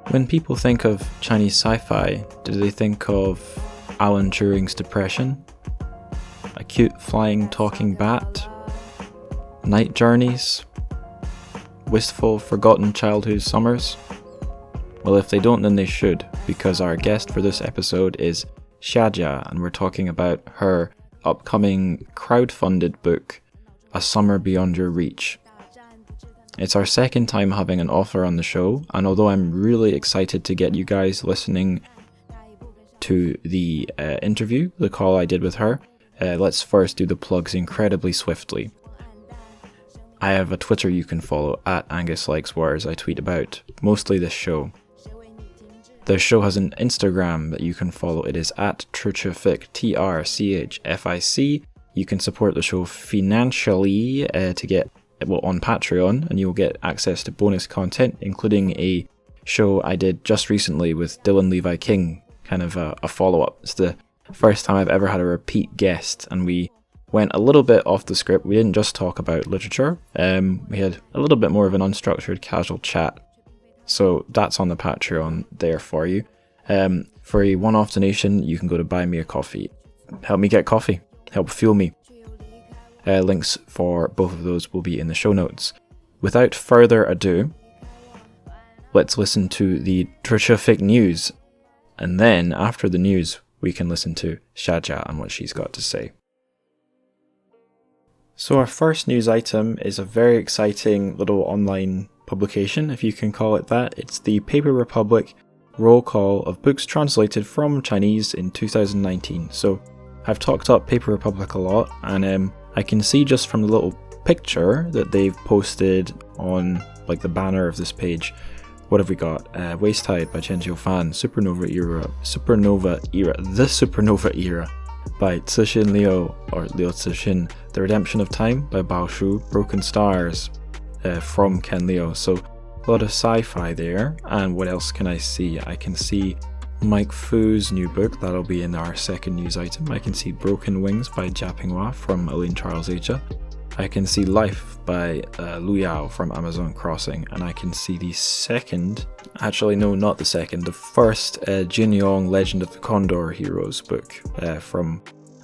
When people think of Chinese sci-fi, do they think of Alan Turing's Depression? A cute flying talking bat? Night journeys? Wistful, forgotten childhood summers? Well, if they don't, then they should, because our guest for this episode is Xia Jia, and we're talking about her upcoming crowdfunded book, A Summer Beyond Your Reach. It's our second time having an author on the show, and although I'm really excited to get you guys listening to the interview, the call I did with her, let's first do the plugs incredibly swiftly. I have a Twitter you can follow, @AngusLikesWars. I tweet about mostly this show. The show has an Instagram that you can follow. It is @Trchfic, TRCHFIC. You can support the show financially on Patreon, and you'll get access to bonus content, including a show I did just recently with Dylan Levi King, kind of a follow-up. It's the first time I've ever had a repeat guest, and we went a little bit off the script. We didn't just talk about literature. We had a little bit more of an unstructured, casual chat. So that's on the Patreon there for you. For a one-off donation, you can go to Buy Me a Coffee. Help me get coffee. Help fuel me. Links for both of those will be in the show notes. Without further ado, let's listen to the Trchfic news. And then, after the news, we can listen to Xia Jia and what she's got to say. So our first news item is a very exciting little online publication, if you can call it that. It's the Paper Republic roll call of books translated from Chinese in 2019. So I've talked up Paper Republic a lot, and I can see just from the little picture that they've posted on like the banner of this page. What have we got? Waist Tide by Chen Xiufan, The Supernova Era by Cixin Liu, or Liu Cixin, The Redemption of Time by Bao Shu, Broken Stars from Ken Liu. So a lot of sci-fi there. And what else can I see? I can see Mike Fu's new book, that'll be in our second news item. I can see Broken Wings by Jia Pinghua from Elaine Charles Asia. I can see Life by Lu Yao from Amazon Crossing, and I can see the first Jin Yong Legend of the Condor Heroes book from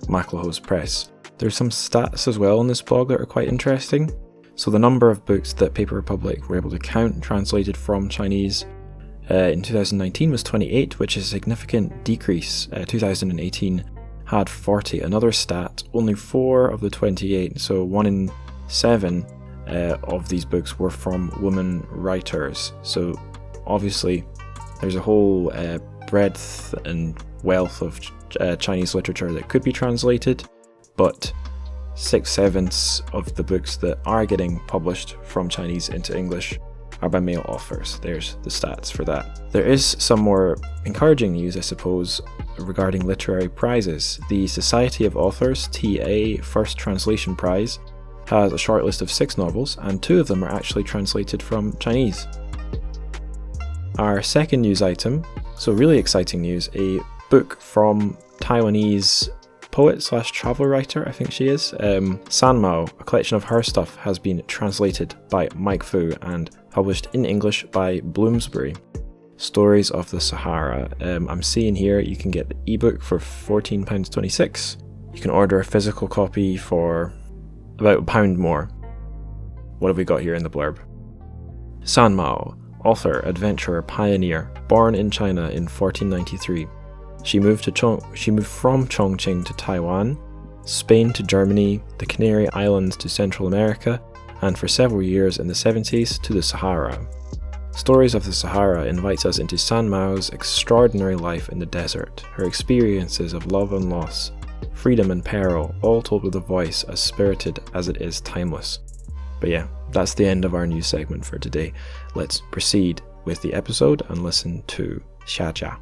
McLehose Press. There's some stats as well on this blog that are quite interesting. So the number of books that Paper Republic were able to count translated from Chinese in 2019 was 28, which is a significant decrease. 2018 had 40. Another stat, only 4 of the 28, so 1 in 7 of these books were from women writers. So obviously there's a whole breadth and wealth of Chinese literature that could be translated, but 6/7 of the books that are getting published from Chinese into English are by male authors. There's the stats for that. There is some more encouraging news, I suppose, regarding literary prizes. The Society of Authors TA First Translation Prize has a short list of 6 novels, and 2 of them are actually translated from Chinese. Our second news item, so really exciting news, a book from Taiwanese poet/travel writer, I think she is. San Mao, a collection of her stuff, has been translated by Mike Fu and published in English by Bloomsbury. Stories of the Sahara. I'm seeing here you can get the ebook for £14.26. You can order a physical copy for about £1 more. What have we got here in the blurb? San Mao, author, adventurer, pioneer, born in China in 1493. She moved from Chongqing to Taiwan, Spain to Germany, the Canary Islands to Central America, and for several years in the 70s to the Sahara. Stories of the Sahara invites us into San Mao's extraordinary life in the desert, her experiences of love and loss, freedom and peril, all told with a voice as spirited as it is timeless. But yeah, that's the end of our news segment for today. Let's proceed with the episode and listen to Xia Jia.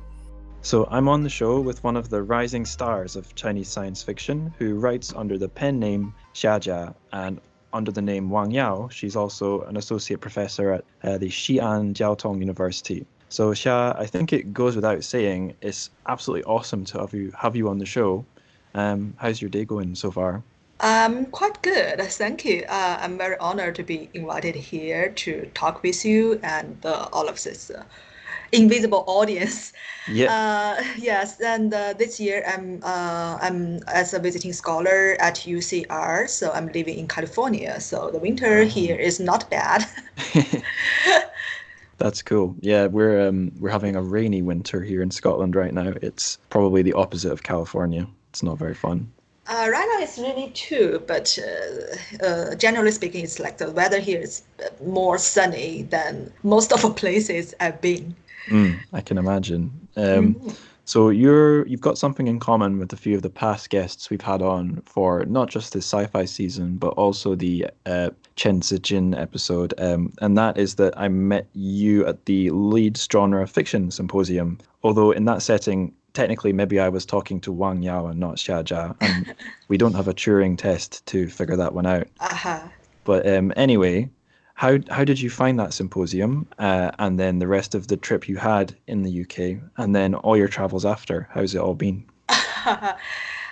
So I'm on the show with one of the rising stars of Chinese science fiction, who writes under the pen name Xia Jia, and under the name Wang Yao, she's also an associate professor at the Xi'an Jiaotong University. So Xia, I think it goes without saying, it's absolutely awesome to have you on the show. How's your day going so far? Quite good, thank you. I'm very honored to be invited here to talk with you and all of this invisible audience. Yeah. Yes, and this year I'm as a visiting scholar at UCR, so I'm living in California. So the winter here is not bad. That's cool. Yeah, we're having a rainy winter here in Scotland right now. It's probably the opposite of California. It's not very fun. Right now it's rainy too, but generally speaking, it's like the weather here is more sunny than most of the places I've been. I can imagine. Mhm. So you've got something in common with a few of the past guests we've had on for not just the sci-fi season, but also the Chen Zijin episode. And that is that I met you at the Leeds Genre Fiction Symposium. Although in that setting, technically maybe I was talking to Wang Yao and not Xia Jia, and we don't have a Turing test to figure that one out. Aha. But anyway, how did you find that symposium, and then the rest of the trip you had in the UK, and then all your travels after? How's it all been?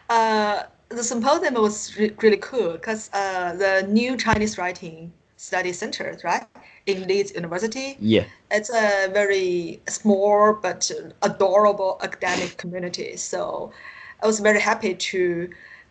The symposium was really cool because the new Chinese writing study center, right, in Leeds University, Yeah. it's a very small but adorable academic community. So I was very happy to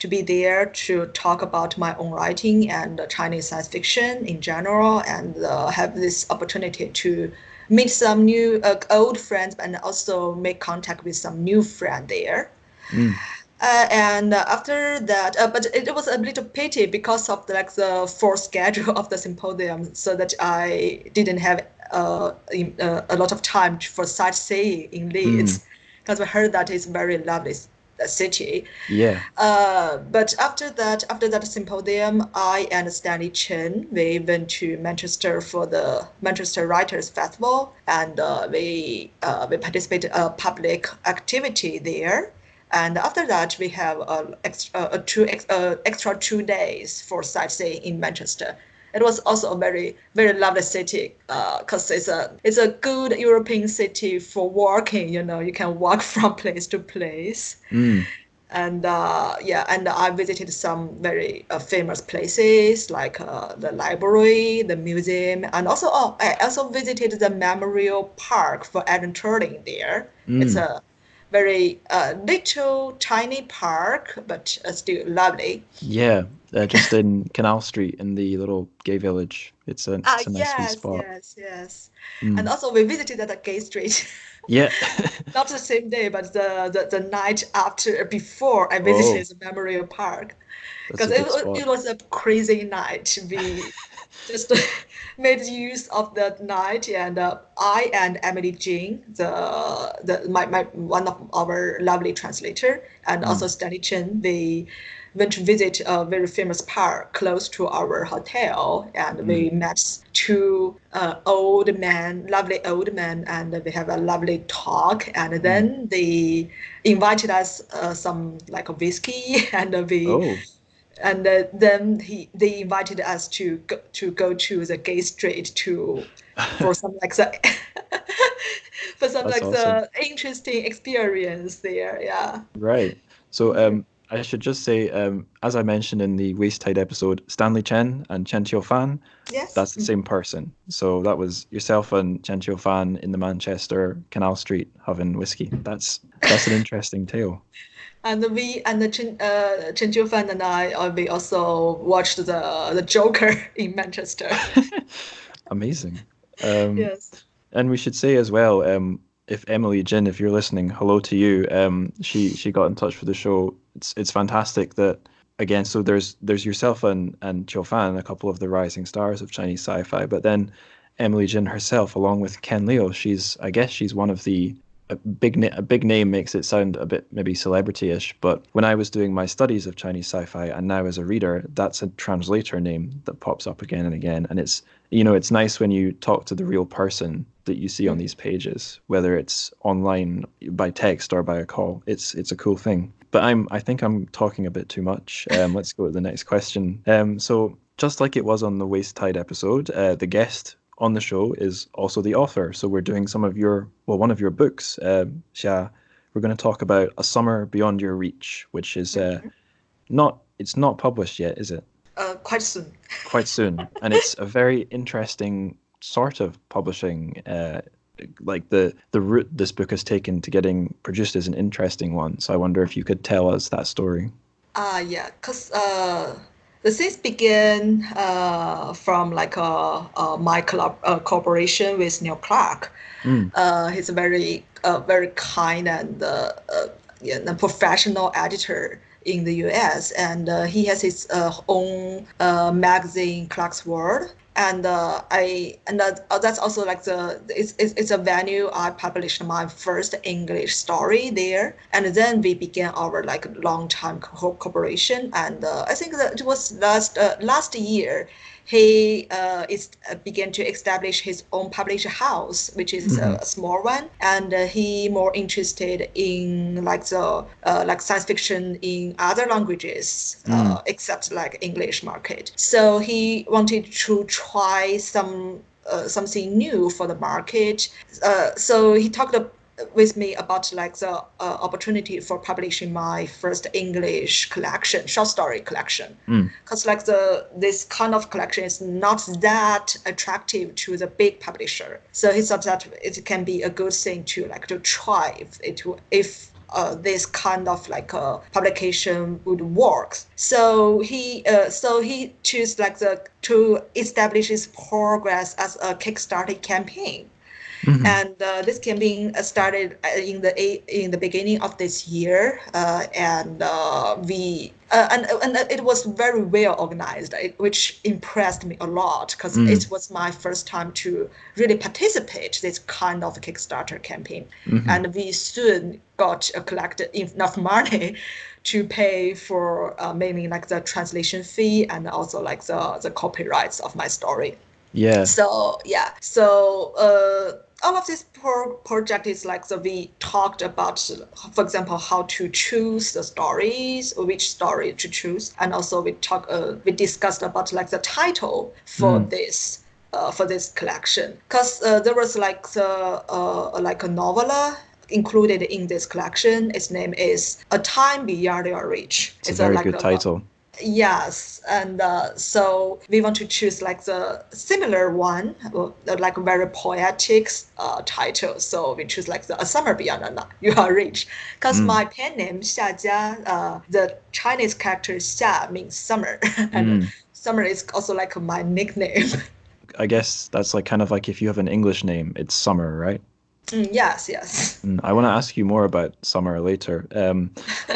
be there to talk about my own writing and Chinese science fiction in general, and have this opportunity to meet some new old friends and also make contact with some new friend there. Mm. And after that, but it was a little pity because of the full schedule of the symposium, so that I didn't have a lot of time for sightseeing in Mm. Leeds, because we heard that it's very lovely city. Yeah. But after that symposium, I and Stanley Chen, we went to Manchester for the Manchester Writers Festival, and we participated a public activity there. And after that, we have extra 2 days for sightseeing in Manchester. It was also a very lovely city because it's a good European city for walking. You can walk from place to place. Mm. And yeah, and I visited some very famous places like the library, the museum, and also I also visited the memorial park for Alan Turing there. It's Mm. a very little tiny park, but still lovely. Yeah. Just in Canal Street in the little gay village. It's a nice sweet Yes, spot. yes, yes. And Mm. also we visited at the Gay Street. Yeah. Not the same day, but the night after, before I Oh, visited the Memorial Park. that's Because a good spot. it was a crazy night. We just made use of that night, and I and Emily Jing, my one of our lovely translator, and also Mm. Stanley Chen, we went to visit a very famous park close to our hotel, and we Mm. met two lovely old men, and we have a lovely talk, and Mm. then they invited us some like a whiskey, and we Oh, and then they invited us to go to the gay street to for some like the for some that's like awesome. the interesting experience there. Yeah. Right. So Mhm. I should just say, as I mentioned in the Waste Tide episode, Stanley Chen and Chen Fan, Yes. that's the same person. So that was yourself and Chen Fan in the Manchester Canal Street having whiskey. That's an interesting tale. And we and the Chen Fan and I we also watched the Joker in Manchester. Amazing. Um, Yes. and we should say as well, if Emily Jin, if you're listening, hello to you. She got in touch with the show. It's fantastic that again. So there's yourself and Chiu Fan, a couple of the rising stars of Chinese sci-fi, but then Emily Jin herself, along with Ken Liu, I guess she's one of the a big name makes it sound a bit maybe celebrity-ish, but when I was doing my studies of Chinese sci-fi and now as a reader, that's a translator name that pops up again and again, and it's nice when you talk to the real person that you see on these pages, whether it's online by text or by a call. It's a cool thing. But I think I'm talking a bit too much. Let's go to the next question. So just like it was on the Waste Tide episode, the guest on the show is also the author. So we're doing one of your books, Xia. We're going to talk about A Summer Beyond Your Reach, which is it's not published yet, is it? Quite soon. Quite soon, and it's a very interesting sort of publishing like the route this book has taken to getting produced is an interesting one. So I wonder if you could tell us that story. Yeah, because the things began from like my cooperation with Neil Clark. Mm, He's a very kind and yeah, a professional editor in the U.S. and he has his own magazine, Clark's World. And that's also like it's a venue I published my first English story there, and then we began our like long time cooperation. And I think that it was last year he began to establish his own publisher house, which is hmm a small one, and he more interested in like the like science fiction in other languages mm, except like English market. So he wanted to try something new for the market. So he talked with me about like the opportunity for publishing my first English collection, short story collection. mm, Because like this kind of collection is not that attractive to the big publisher. So he thought that it can be a good thing to like to try if this kind of like publication would work. So he chose like to establish his progress as a Kickstarter campaign. hmm And this campaign started in the beginning of this year, and and it was very well organized, which impressed me a lot because mm, it was my first time to really participate this kind of Kickstarter campaign, hmm and we soon got collected enough money to pay for mainly like the translation fee and also like the copyrights of my story. Yeah. So yeah, so all of this project is like so we talked about, for example, how to choose the stories, which story to choose, and also we discussed about like the title Mm, for this collection, because there was like a novella included in this collection. Its name is A Time Beyond Your Reach. it's a It's a very like good a title. Yes, and so we want to choose like the similar one, like very poetic title. So we choose like A Summer Beyond Your Reach, because Mm, my pen name Xia Jia, the Chinese character Xia means summer, and mm. summer is also like my nickname. I guess that's like kind of like if you have an English name, it's Summer, right? Yes, yes. I want to ask you more about Summer later.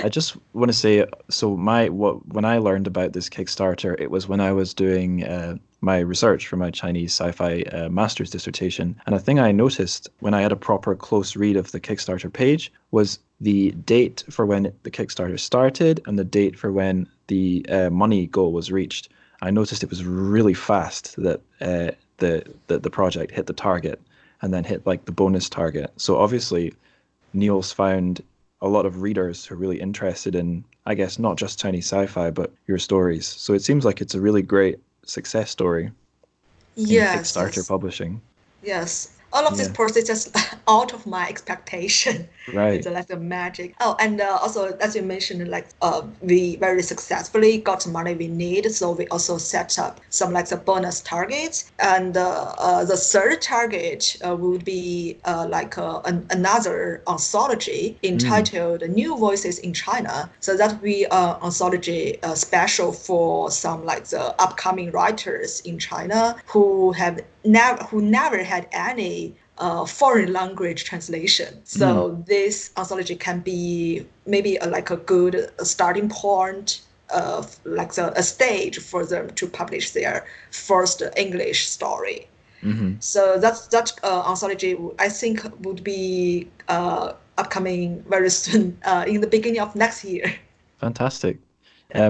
I just want to say, so when I learned about this Kickstarter, it was when I was doing my research for my Chinese sci-fi master's dissertation, and a thing I noticed when I had a proper close read of the Kickstarter page was the date for when the Kickstarter started and the date for when the money goal was reached. I noticed it was really fast that the project hit the target and then hit like the bonus target. So obviously, Neil's found a lot of readers who are really interested in, I guess, not just Chinese sci-fi, but your stories. So it seems like it's a really great success story in Yes, Kickstarter yes. publishing. Yes, all of this Yeah, process just out of my expectation. It's right. like the magic. Oh, and also as you mentioned, like we very successfully got the money we need. So we also set up some like the bonus targets, and the third target would be another anthology Mm, entitled "New Voices in China." So that will be anthology special for some like the upcoming writers in China who never had any foreign language translation. mm, So this anthology can be maybe like a good starting point of like a stage for them to publish their first English story. hmm So that anthology I think would be upcoming very soon in the beginning of next year. Fantastic.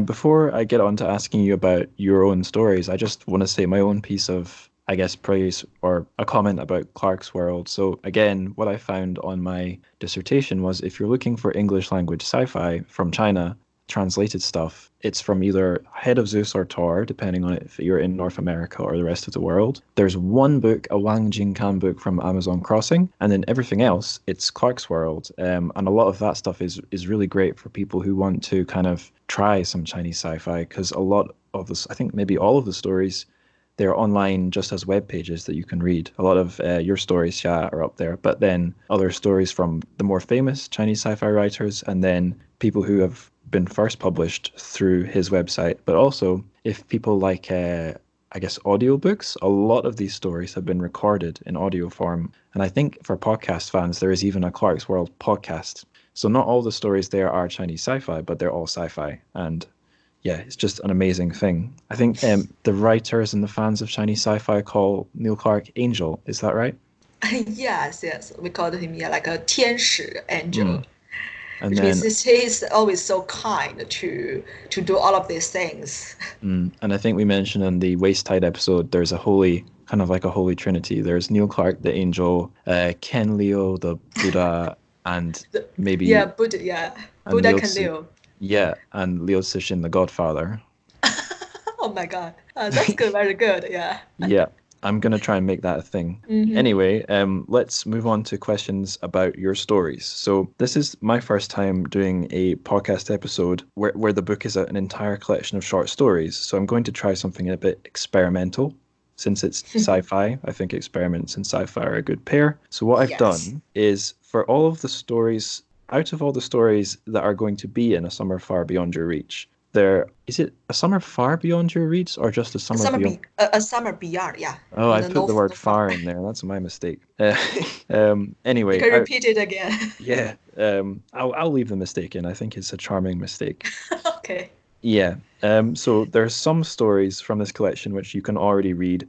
Before I get on to asking you about your own stories, I just want to say my own piece of, I guess, praise or a comment about Clark's World. So again, what I found on my dissertation was if you're looking for English language sci-fi from China, translated stuff, it's from either Head of Zeus or Tor, depending on if you're in North America or the rest of the world. There's one book, a Wang Jingkan book from Amazon Crossing, and then everything else, it's Clark's World. And a lot of that stuff is really great for people who want to kind of try some Chinese sci-fi, because a lot of this, I think maybe all of the stories they're online just as web pages that you can read. A lot of your stories, Xia, are up there, but then other stories from the more famous Chinese sci-fi writers, and then people who have been first published through his website. But also, if people like, I guess, audiobooks, a lot of these stories have been recorded in audio form. And I think for podcast fans, there is even a Clark's World podcast. So not all the stories there are Chinese sci-fi, but they're all sci-fi. And yeah, it's just an amazing thing. I think the writers and the fans of Chinese sci-fi call Neil Clark Angel. Is that right? Yes, yes. We called him like a 天使 angel. And Which then, means he's always so kind to do all of these things. and I think we mentioned in the Waste Tide episode, there's a holy, kind of like a holy trinity. There's Neil Clark, the angel, Ken Liu, the Buddha, and maybe... Yeah, Buddha, yeah. Buddha Ken Liu. Yeah, and Liu Cixin, the Godfather. Oh my God. That's good, very good, yeah. Yeah. I'm going to try and make that a thing. Anyway, let's move on to questions about your stories. So this is my first time doing a podcast episode where the book is an entire collection of short stories. So I'm going to try something a bit experimental. Since it's sci-fi, I think experiments and sci-fi are a good pair. So what I've done is, for all of the stories, out of all the stories that are going to be in A Summer Far Beyond Your Reach, is it A Summer Far Beyond Your Reach or just A Summer Beyond? A Summer Beyond, yeah. Oh, I put the word far in there. That's my mistake. Anyway. You can repeat it again. Yeah. I'll leave the mistake in. I think it's a charming mistake. Okay. Yeah. So there's some stories from this collection which you can already read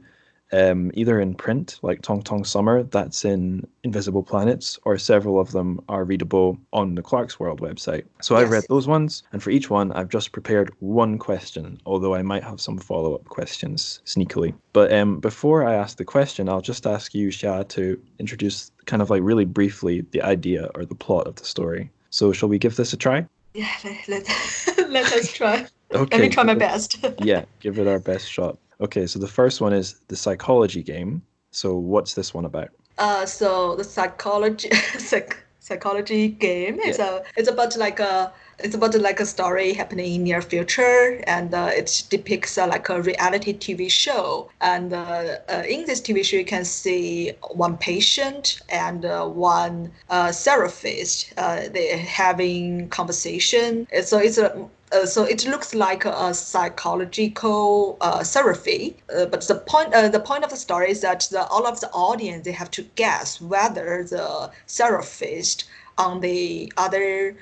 either in print, like Tong Tong Summer, that's in Invisible Planets, or several of them are readable on the Clark's World website. So I've read those ones, and for each one, I've just prepared one question, although I might have some follow-up questions sneakily. But before I ask the question, I'll just ask you, Xia, to introduce kind of like really briefly the idea or the plot of the story. So shall we give this a try? Yeah, let us try. Okay. Let me try my best. Yeah, give it our best shot. Okay, so the first one is the psychology game. So what's this one about? So the psychology game is it's about like a story happening in near future, and it depicts like a reality TV show. And in this TV show, you can see one patient and one therapist. They're having conversation. So it looks like a psychological therapy, but the point of the story is that all of the audience, they have to guess whether the therapist on the other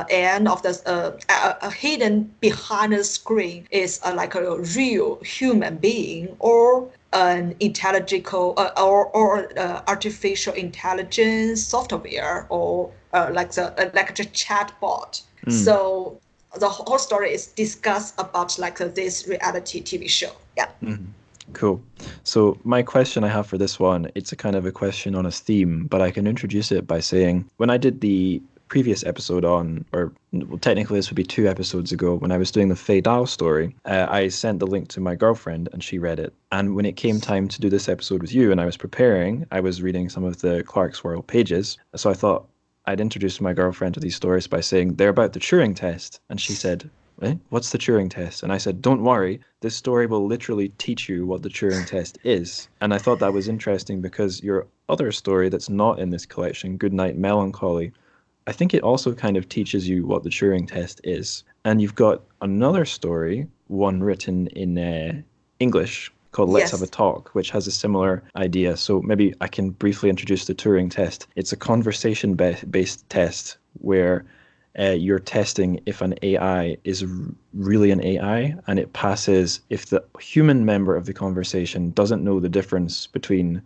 end of the hidden behind the screen is like a real human being or an intelligible or artificial intelligence software or like the chatbot. So the whole story is discussed about like this reality TV show. Yeah. Mm-hmm. Cool. So my question I have for this one, it's a kind of a question on a theme, but I can introduce it by saying, when I did the previous episode technically this would be 2 episodes ago, when I was doing the Fei Dao story, I sent the link to my girlfriend and she read it. And when it came time to do this episode with you and I was preparing, I was reading some of the Clark's World pages. So I thought I'd introduce my girlfriend to these stories by saying they're about the Turing test. And she said, what's the Turing test? And I said, don't worry, this story will literally teach you what the Turing test is. And I thought that was interesting because your other story that's not in this collection, Goodnight Melancholy, I think it also kind of teaches you what the Turing test is. And you've got another story, one written in English, called Let's Have a Talk, which has a similar idea. So maybe I can briefly introduce the Turing test. It's a conversation-based test where you're testing if an AI is really an AI, and it passes if the human member of the conversation doesn't know the difference between,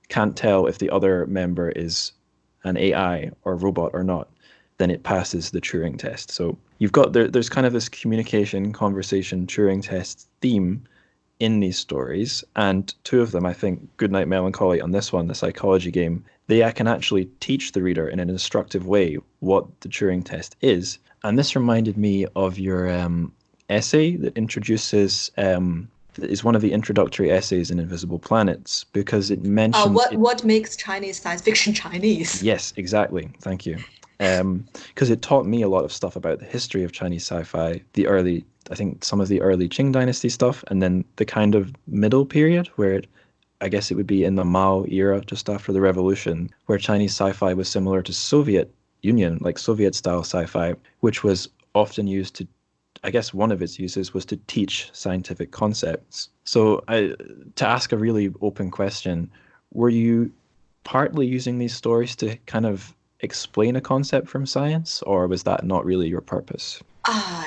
can't tell if the other member is an AI or robot or not, then it passes the Turing test. So you've got there's kind of this communication, conversation, Turing test theme in these stories, and 2 of them, I think, Goodnight Melancholy and this one, the psychology game, they can actually teach the reader in an instructive way what the Turing test is. And this reminded me of your essay that introduces is one of the introductory essays in Invisible Planets, because it mentions what makes Chinese science fiction Chinese. Yes, exactly. Thank you. Because it taught me a lot of stuff about the history of Chinese sci-fi, the early I think, some of the early Qing dynasty stuff, and then the kind of middle period where I guess it would be in the Mao era, just after the revolution, where Chinese sci-fi was similar to Soviet Union, like Soviet-style sci-fi, which was often used to, I guess one of its uses was to teach scientific concepts. So to ask a really open question, were you partly using these stories to kind of explain a concept from science, or was that not really your purpose?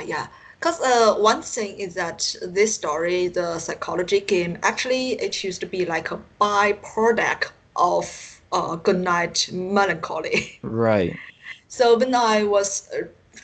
Yeah. Because one thing is that this story, the psychology game, actually it used to be like a byproduct of Goodnight Melancholy. Right. So when I was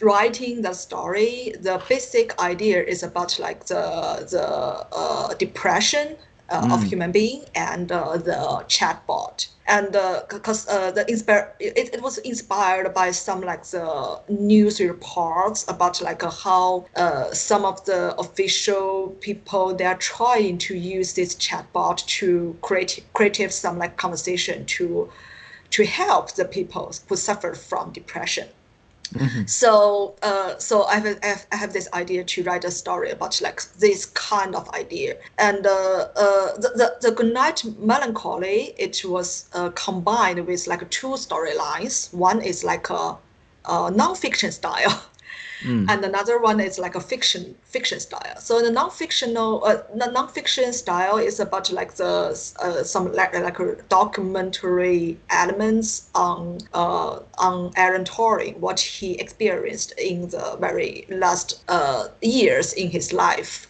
writing the story, the basic idea is about like the depression of human being and the chatbot. And because it was inspired by some like the news reports about like how some of the official people, they are trying to use this chatbot to create some like conversation to help the people who suffer from depression. Mm-hmm. So I have this idea to write a story about like this kind of idea. And the Goodnight Melancholy, it was combined with like two storylines. One is like a non-fiction style. And another one is like a fiction style. So the non-fiction style is about like the some like documentary elements on Aaron Turing, what he experienced in the very last years in his life.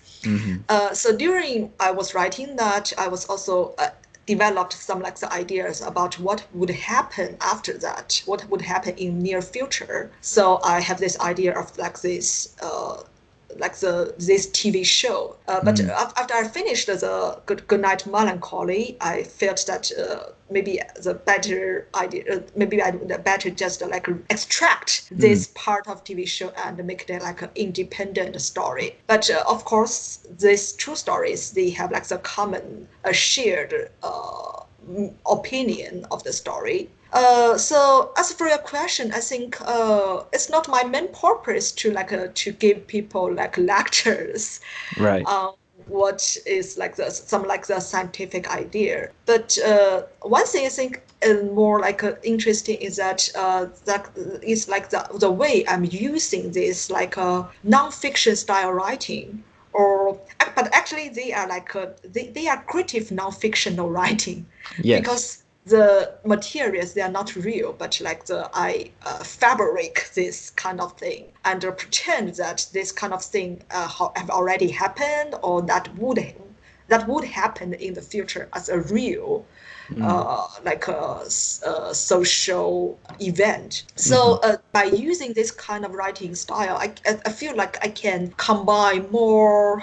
So during I was writing that, I was also developed some like the ideas about what would happen after that, what would happen in near future. So I have this idea of like this this TV show. But after I finished the Goodnight Melancholy, I felt that maybe the better idea, maybe I would better just like extract this part of TV show and make it like an independent story. But of course, these two stories, they have like the common shared opinion of the story. So as for your question, I think it's not my main purpose to to give people like lectures, Right. What is like some like the scientific idea. But one thing I think more like interesting is that that is like the way I'm using this like non-fiction style writing. But actually they are like they are creative non-fictional writing. Yes. Because the materials, they are not real, but like I fabric this kind of thing and pretend that this kind of thing have already happened, or that would happen in the future as a real like a social event. So by using this kind of writing style, I feel like I can combine more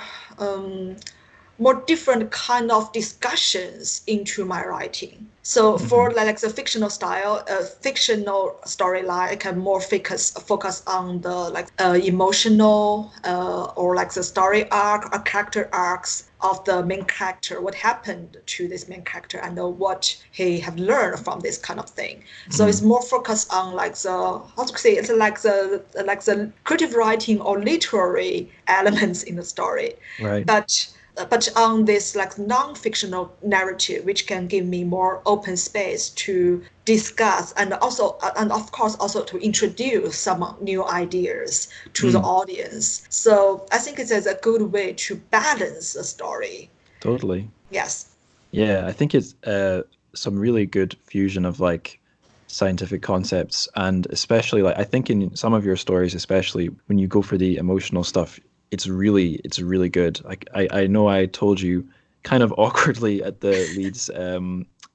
different kind of discussions into my writing. So for like the fictional style, fictional storyline, I can more focus on the like emotional or like the story arc or character arcs of the main character, what happened to this main character and what he have learned from this kind of thing. So it's more focused on like the, how to say, it's like the creative writing or literary elements in the story. Right. But on this like non-fictional narrative, which can give me more open space to discuss and of course also to introduce some new ideas to the audience. So I think it's a good way to balance the story. Totally. Yes. Yeah, I think it's some really good fusion of like scientific concepts, and especially like I think in some of your stories, especially when you go for the emotional stuff, it's really good. Like I know I told you kind of awkwardly at the Leeds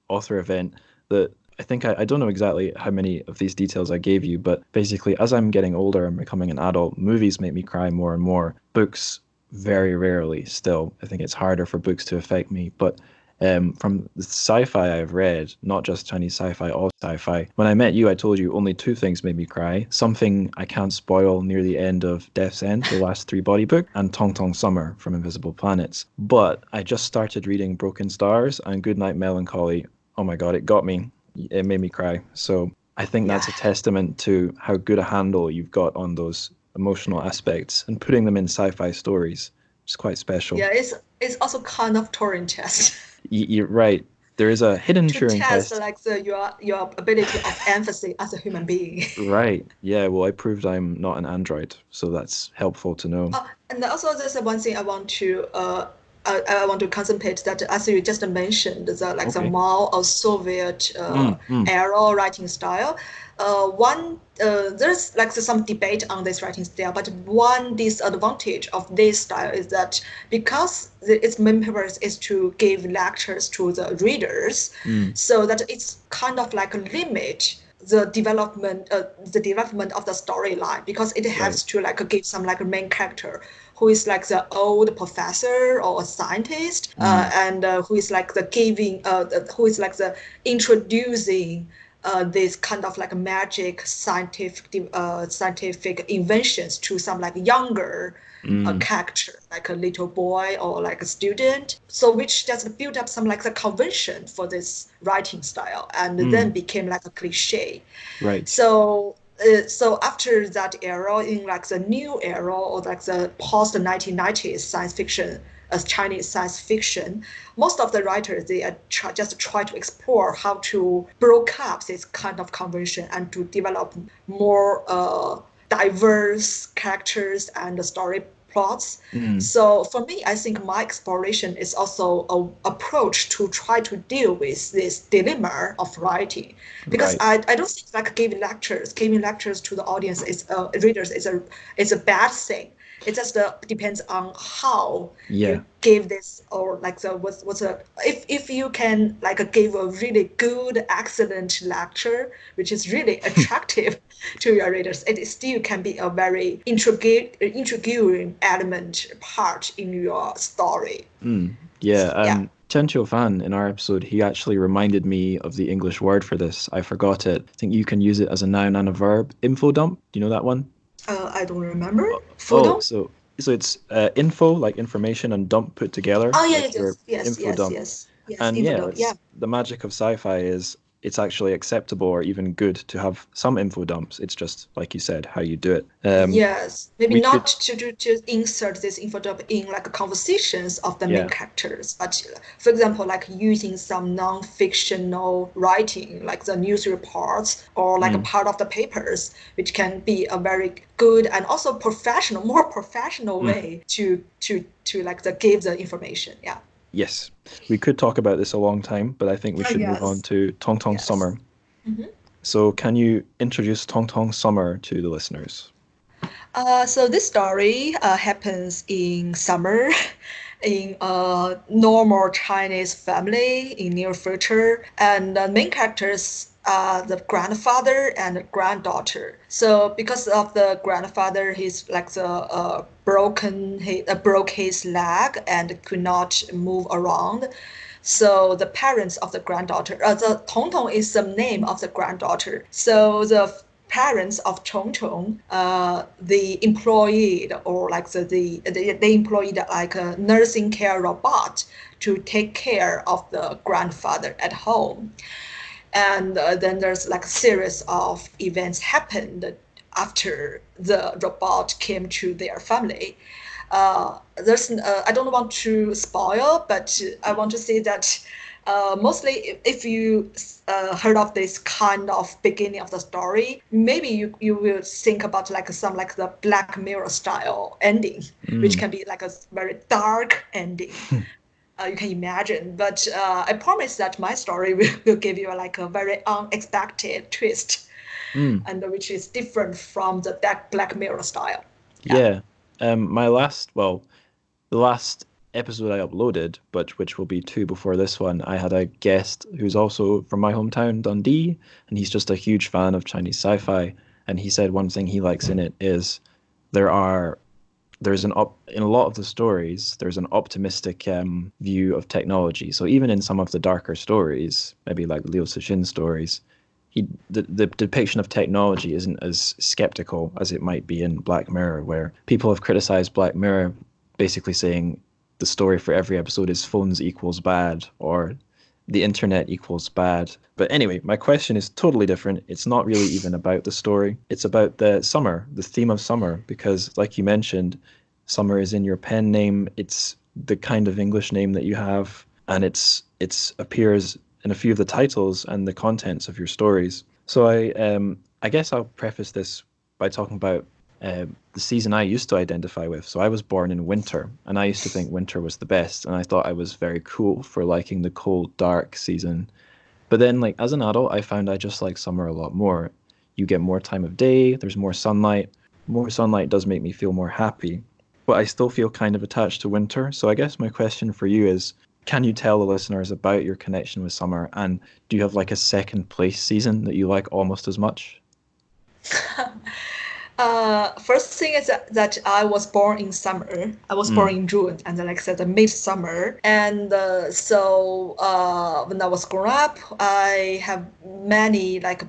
author event that I think I don't know exactly how many of these details I gave you, but basically as I'm getting older and becoming an adult, movies make me cry more and more. Books very rarely still. I think it's harder for books to affect me, but from the sci-fi I've read, not just Chinese sci-fi, all sci-fi. When I met you, I told you only two things made me cry. Something I can't spoil near the end of Death's End, the last three-body book, and Tong Tong Summer from Invisible Planets. But I just started reading Broken Stars and Goodnight Melancholy. Oh my God, it got me. It made me cry. So I think that's a testament to how good a handle you've got on those emotional aspects and putting them in sci-fi stories, which is quite special. Yeah, it's also kind of Turing test. You're right. There is a hidden To Turing test test. like your ability of empathy as a human being. Right. Yeah. Well, I proved I'm not an android, so that's helpful to know. And also there's one thing I want to concentrate that as you just mentioned, the Okay. Mao or Soviet Mm. era writing style. There's like some debate on this writing style, but one disadvantage of this style is that because its main purpose is to give lectures to the readers, Mm. so that it's kind of like a limit the development of the storyline because it Right. has to like give some like main character who is like the old professor or a scientist Mm. and who is like who is like the introducing this kind of like magic scientific inventions to some like younger Mm. character, like a little boy or like a student. So which just built up some like the convention for this writing style and then Mm. became like a cliche. Right. So after that era, in like the new era or like the post 1990s science fiction, as Chinese science fiction, most of the writers they are just try to explore how to break up this kind of convention and to develop more diverse characters and story plots. Mm. So for me, I think my exploration is also an approach to try to deal with this dilemma of writing, because Right. I don't think like giving lectures to the audience is readers is a bad thing. It just depends on how Yeah. you give this or like the what's a if you can like give a really good excellent lecture which is really attractive to your readers, it still can be a very intriguing element part in your story. Mm. Yeah. Yeah. Chen Fan in our episode, he actually reminded me of the English word for this. I forgot it. I think you can use it as a noun and a verb. Info dump. Do you know that one? I don't remember. Oh, Fudong? so it's info like information and dump put together, Oh yeah, like yes, your yes, info yes, dump. yes, yes. And Even yeah, though, yeah. it's the magic of sci-fi is it's actually acceptable or even good to have some info dumps. It's just like you said, how you do it. Yes, maybe We not could, to insert this info dump in like conversations of the main yeah. characters, but for example, like using some non-fictional writing, like the news reports or like a Mm, part of the papers, which can be a very good and also professional, more professional mm. way to like the give the information. Yeah. Yes, we could talk about this a long time, but I think we Oh, should move on yes, to Tong Tong yes. Summer. Mhm. So, can you introduce Tong Tong Summer to the listeners? So this story happens in summer in a normal Chinese family in near future, and the main characters are the grandfather and the granddaughter. So because of the grandfather, he's like the broke his leg and could not move around. So the parents of the granddaughter, the Tong Tong is the name of the granddaughter. So the parents of Chong Chong, the employed or like they employed like a nursing care robot to take care of the grandfather at home. And then there's like a series of events happened after the robot came to their family. I don't want to spoil, but I want to say that mostly if you heard of this kind of beginning of the story, maybe you will think about like some like the Black Mirror style ending, which Mm. can be like a very dark ending. You can imagine, but I promise that my story will give you like a very unexpected twist, Mm. and which is different from the Black Mirror style. Yeah. Yeah. The last episode I uploaded, but which will be two before this one, I had a guest who's also from my hometown, Dundee, and he's just a huge fan of Chinese sci-fi. And he said one thing he likes in it is there are there's an op in a lot of the stories, there's an optimistic view of technology. So even in some of the darker stories, maybe like Liu Cixin's stories, the depiction of technology isn't as skeptical as it might be in Black Mirror, where people have criticized Black Mirror, basically saying the story for every episode is phones equals bad, or the internet equals bad. But anyway, my question is totally different. It's not really even about the story. It's about the summer, the theme of summer, because like you mentioned, summer is in your pen name. It's the kind of English name that you have, and it's appears in a few of the titles and the contents of your stories. So I guess I'll preface this by talking about the season I used to identify with. So I was born in winter, and I used to think winter was the best, and I thought I was very cool for liking the cold, dark season. But then, like as an adult, I found I just like summer a lot more. You get more time of day, there's more sunlight. More sunlight does make me feel more happy, but I still feel kind of attached to winter. So I guess my question for you is, can you tell the listeners about your connection with summer, and do you have like a second place season that you like almost as much? First thing is that I was born in summer. I was born in June, and then, like I said, the midsummer. And when I was growing up, I have many like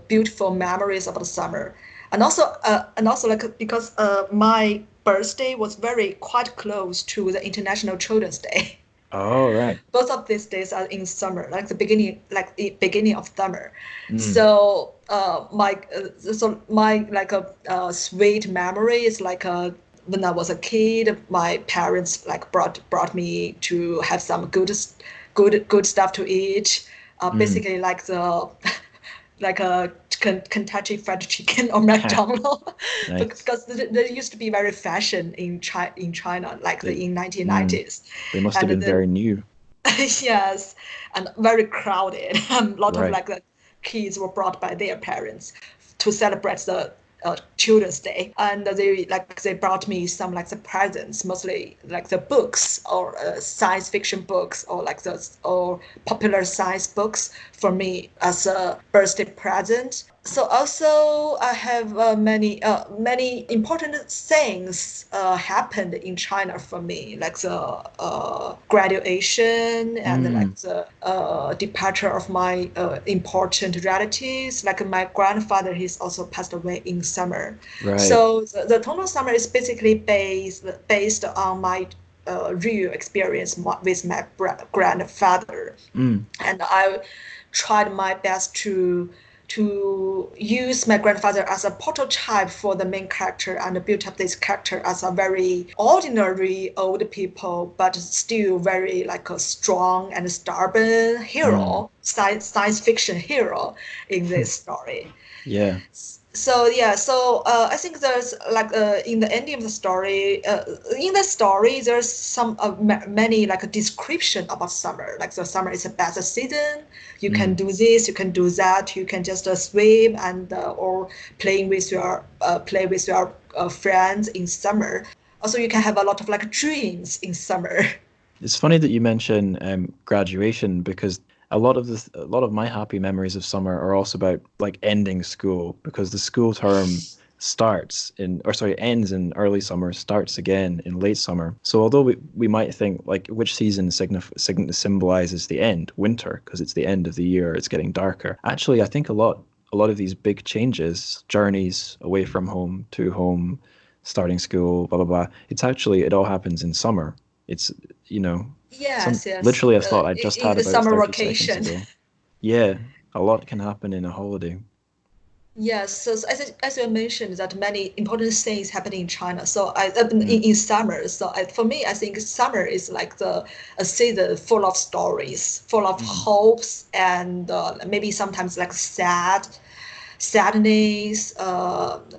beautiful memories about the summer, and also like because my birthday was very quite close to the International Children's Day. Oh, right. Both of these days are in summer, like the beginning of summer. So my like a sweet memory is like when I was a kid, my parents like brought me to have some good stuff to eat. Basically like the like a Kentucky Fried Chicken or McDonald's. Nice. Because there used to be very fashion in China, like in 1990s. They must have And been very new. yes, and very crowded. A lot of Right. like the kids were brought by their parents to celebrate the Children's Day, and they brought me some like the presents, mostly like the books or science fiction books or like or popular science books for me as a birthday present. So also I have many important things happened in China for me, like the graduation and like the departure of my important relatives. Like my grandfather, he's also passed away in summer. Right. So the total summer is basically based on my real experience with my grandfather, and I tried my best to use my grandfather as a prototype for the main character and build up this character as a very ordinary old people, but still very like a strong and stubborn hero, science fiction hero in this story. Yeah. So I think there's like in the ending of the story, there's some many like a description about summer. Like the summer is a best season. You can do this, you can do that. You can just swim and or play with your friends in summer. Also, you can have a lot of like dreams in summer. It's funny that you mention graduation, because a lot of my happy memories of summer are also about like ending school, because the school term ends in early summer, starts again in late summer. So although we might think like which season symbolizes the end, winter, because it's the end of the year, it's getting darker. Actually, I think a lot of these big changes, journeys away from home to home, starting school, blah blah blah, it all happens in summer. It's Yes. literally a thought I just in had the about summer 30 vacation. seconds ago. Yeah, a lot can happen in a holiday. Yes, so as you mentioned, that many important things happen in China. So in summer, for me, I think summer is like a season full of stories, full of hopes, and maybe sometimes like sadness,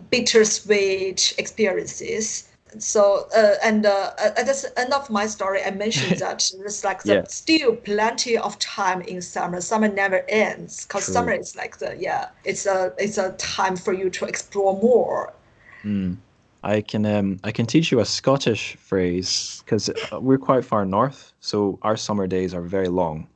bittersweet experiences. So at the end of my story, I mentioned that there's like Yeah. still plenty of time in summer. Summer never ends because True. summer is like it's a time for you to explore more. I can teach you a Scottish phrase, because we're quite far north, so our summer days are very long.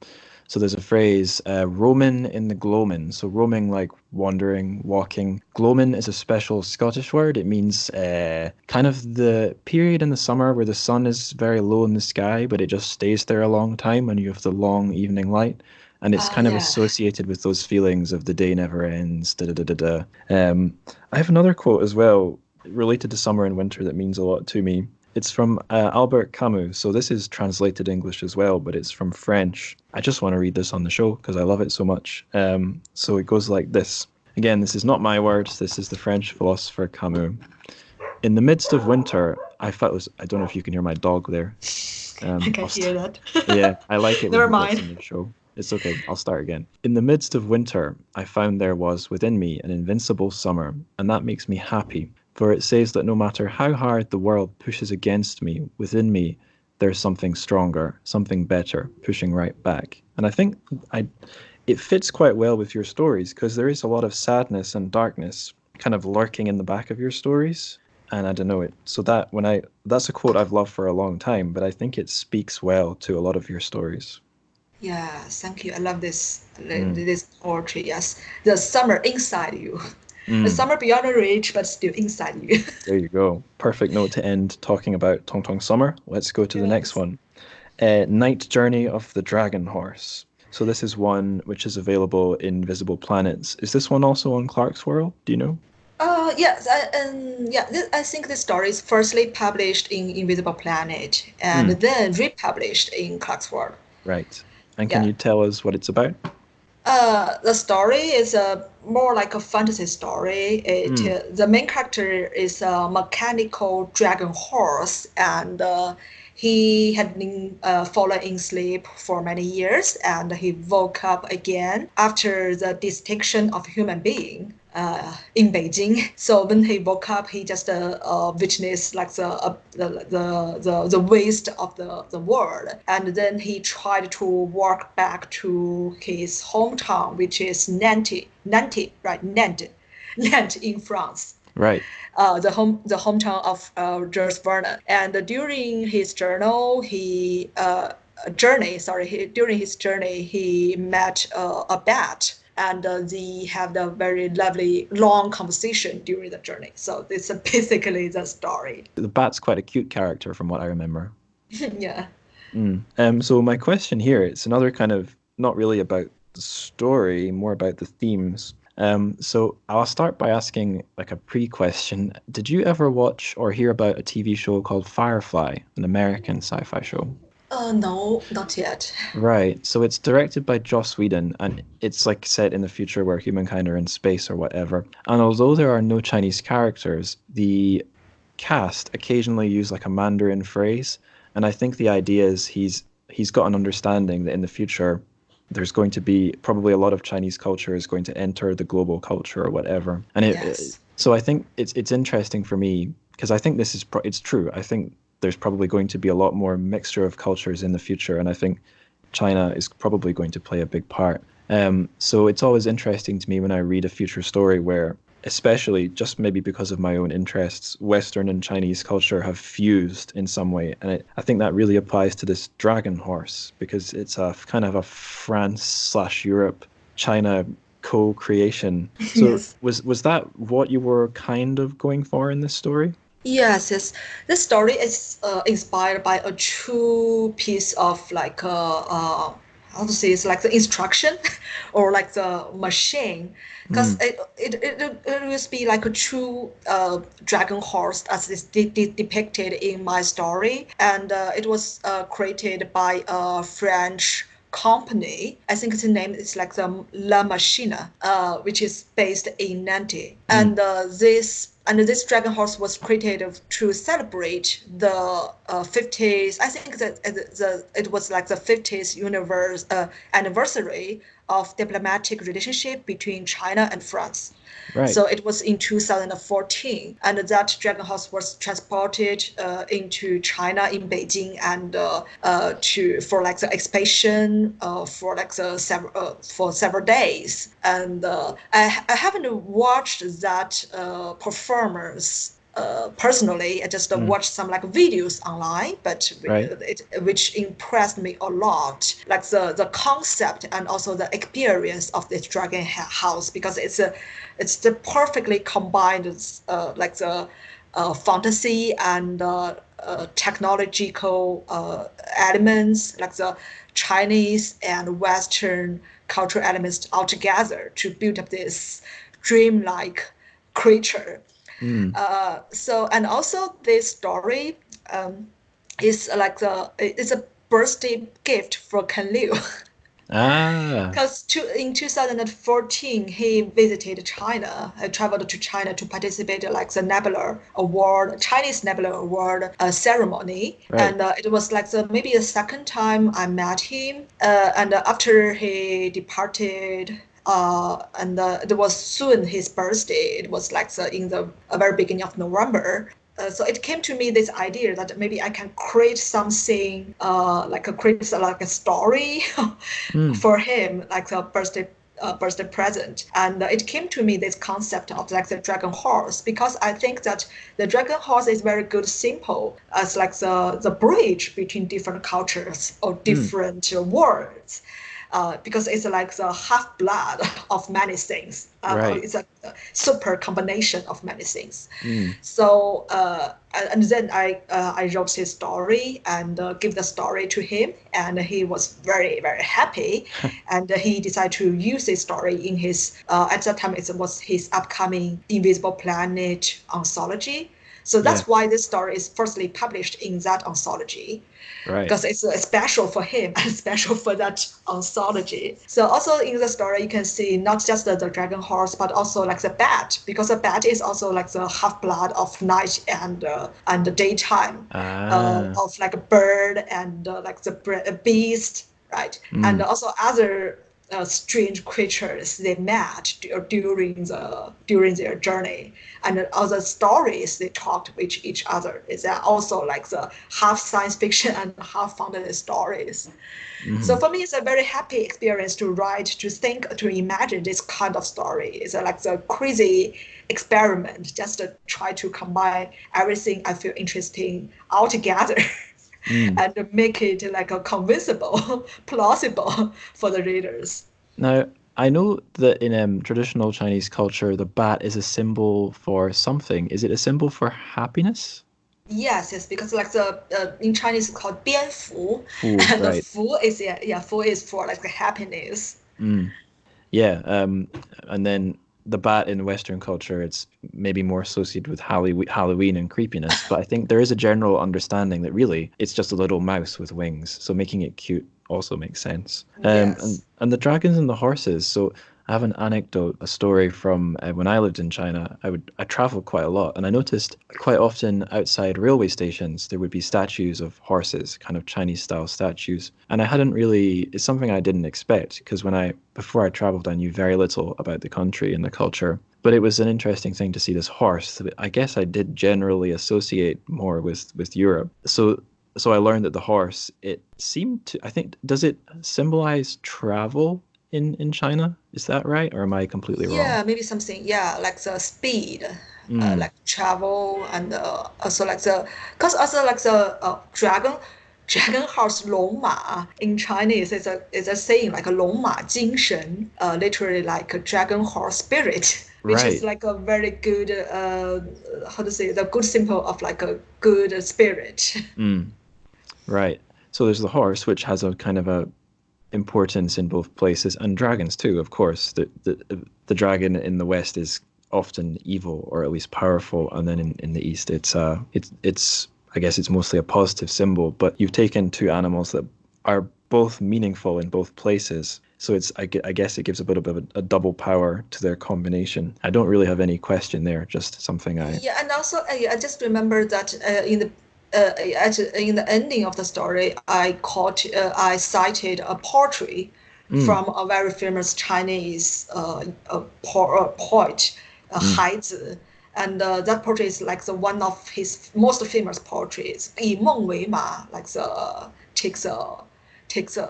So there's a phrase, roaming in the gloaming. So roaming, like wandering, walking. Gloaming is a special Scottish word. It means kind of the period in the summer where the sun is very low in the sky, but it just stays there a long time and you have the long evening light. And it's kind of associated with those feelings of the day never ends, da da da da da. I have another quote as well related to summer and winter that means a lot to me. It's from Albert Camus. So this is translated English as well, but it's from French. I just want to read this on the show because I love it so much. So it goes like this. Again, this is not my words. This is the French philosopher Camus. In the midst of winter, I felt. I don't know if you can hear my dog there. I can hear that. Yeah, I like it when Never he gets mind. in the show. It's okay, I'll start again. In the midst of winter, I found there was within me an invincible summer, and that makes me happy, for it says that no matter how hard the world pushes against me, within me there's something stronger, something better, pushing right back. And I think it fits quite well with your stories, because there is a lot of sadness and darkness kind of lurking in the back of your stories. And I don't know it. So that's a quote I've loved for a long time, but I think it speaks well to a lot of your stories. Yeah, thank you. I love this Mm. this poetry. Yes, the summer inside you, the Mm. summer beyond reach, but still inside you. There you go. Perfect note to end talking about Tong Tong Summer. Let's go to the next Yes. one. Night Journey of the Dragon Horse. So this is one which is available in Visible Planets. Is this one also on Clark's World? Do you know? Yes, I think this story is firstly published in Invisible Planet and Mm. then republished in Clark's World. Right. And can Yeah. you tell us what it's about? The story is more like a fantasy story. Mm. The main character is a mechanical dragon horse, and he had been fallen in sleep for many years, and he woke up again after the distinction of human being in Beijing. So when he woke up, he just witnessed like the waste of the world, and then he tried to walk back to his hometown, which is Nantes, right? Nantes in France. Right. The hometown of Jules Verne. And during his during his journey, he met a bat, and they have a very lovely long conversation during the journey. So this is basically the story. The bat's quite a cute character from what I remember. Yeah. Mm. So my question here, it's another kind of not really about the story, more about the themes. So I'll start by asking like a pre-question. Did you ever watch or hear about a TV show called Firefly, an American sci-fi show? No, not yet. Right. So it's directed by Joss Whedon, and it's like set in the future where humankind are in space or whatever. And although there are no Chinese characters, the cast occasionally use like a Mandarin phrase, and I think the idea is he's got an understanding that in the future there's going to be probably a lot of Chinese culture is going to enter the global culture or whatever. And Yes. so I think it's interesting for me because I think it's true. I think there's probably going to be a lot more mixture of cultures in the future, and I think China is probably going to play a big part. So it's always interesting to me when I read a future story where, especially just maybe because of my own interests, Western and Chinese culture have fused in some way. And I think that really applies to this dragon horse because it's a kind of a France/Europe China co-creation. So Yes. was that what you were kind of going for in this story? Yes, yes. This story is inspired by a true piece of like how to say it's like the instruction or like the machine, because Mm, it will be like a true dragon horse as is depicted in my story, and it was created by a French company. I think its name is like the La Machine, which is based in Nantes. mm, And this dragon horse was created to celebrate the 50th. I think that it was like the 50th anniversary of diplomatic relationship between China and France. right. So it was in 2014, and that dragon horse was transported into China in Beijing and to for like the exhibition for like for several days. And I haven't watched that performance personally. I just Mm, watched some like videos online, but right. which impressed me a lot, like the concept and also the experience of this dragon house, because it's the perfectly combined like the fantasy and technological elements, like the Chinese and Western cultural elements all together to build up this dreamlike creature. Mm, So and also this story is like it's a birthday gift for Ken Liu. Ah, Because in 2014, he visited China, traveled to China to participate in like the Nebula Award, Chinese Nebula Award ceremony. right. And it was like maybe the second time I met him. And after he departed, and it was soon his birthday. It was like in the very beginning of November. So it came to me this idea that maybe I can create something create like a story Mm, for him, like a birthday present. And it came to me this concept of like the dragon horse because I think that the dragon horse is very good symbol as like the bridge between different cultures or mm, different worlds. Because it's like the half blood of many things. right. It's a super combination of many things. Mm, So and then I wrote his story and give the story to him, and he was very very happy, and he decided to use this story in his at that time it was his upcoming Invisible Planet anthology. So yeah, that's why this story is firstly published in that anthology right. because it's special for him and special for that anthology. So also in the story, you can see not just the dragon horse, but also like the bat, because the bat is also like the half blood of night and the daytime, Ah, of like a bird and like the beast, right? And mm, also other strange creatures they met during their journey, and other stories they talked with each other. Is that also like the half science fiction and half fantasy stories? So mm. for me, it's a very happy experience to write, to think, to imagine this kind of story. It's like the crazy experiment, just to try to combine everything I feel interesting all together. Mm. And make it like a convincible, plausible for the readers. Now, I know that in traditional Chinese culture, the bat is a symbol for something. Is it a symbol for happiness? Yes, yes, because like the in Chinese it's called 蝙蝠, Fu, and the right. 福 is yeah, 福 is for like the happiness. Mm. Yeah, and then the bat in Western culture, it's maybe more associated with Halloween and creepiness. But I think there is a general understanding that really it's just a little mouse with wings. So making it cute also makes sense. Yes. And the dragons and the horses. So I have an anecdote, a story from when I lived in China. I traveled quite a lot, and I noticed quite often outside railway stations there would be statues of horses, kind of Chinese style statues. And I hadn't really, it's something I didn't expect because before I traveled, I knew very little about the country and the culture. But it was an interesting thing to see this horse that I guess I did generally associate more with Europe. So I learned that the horse, it seemed to, I think, does it symbolize travel in China? Is that right? Or am I completely wrong? Yeah, maybe something. Yeah, like the speed, Mm, like travel, and also like cause also like the dragon horse 龙马 in Chinese is a saying like a 龙马精神, literally like a dragon horse spirit, which is right. like a very good how to say the good symbol of like a good spirit. Mm, right. So there's the horse, which has a kind of a importance in both places, and dragons too, of course. The dragon in the West is often evil or at least powerful, and then in the East it's I guess it's mostly a positive symbol. But you've taken two animals that are both meaningful in both places. So I guess it gives a bit of a double power to their combination. I don't really have any question there, just something I. Yeah, and also I just remember that in the ending of the story, I cited a poetry Mm, from a very famous Chinese poet, mm, 孩子, and that poetry is like the one of his most famous poetries. 以梦为马, like the takes a takes a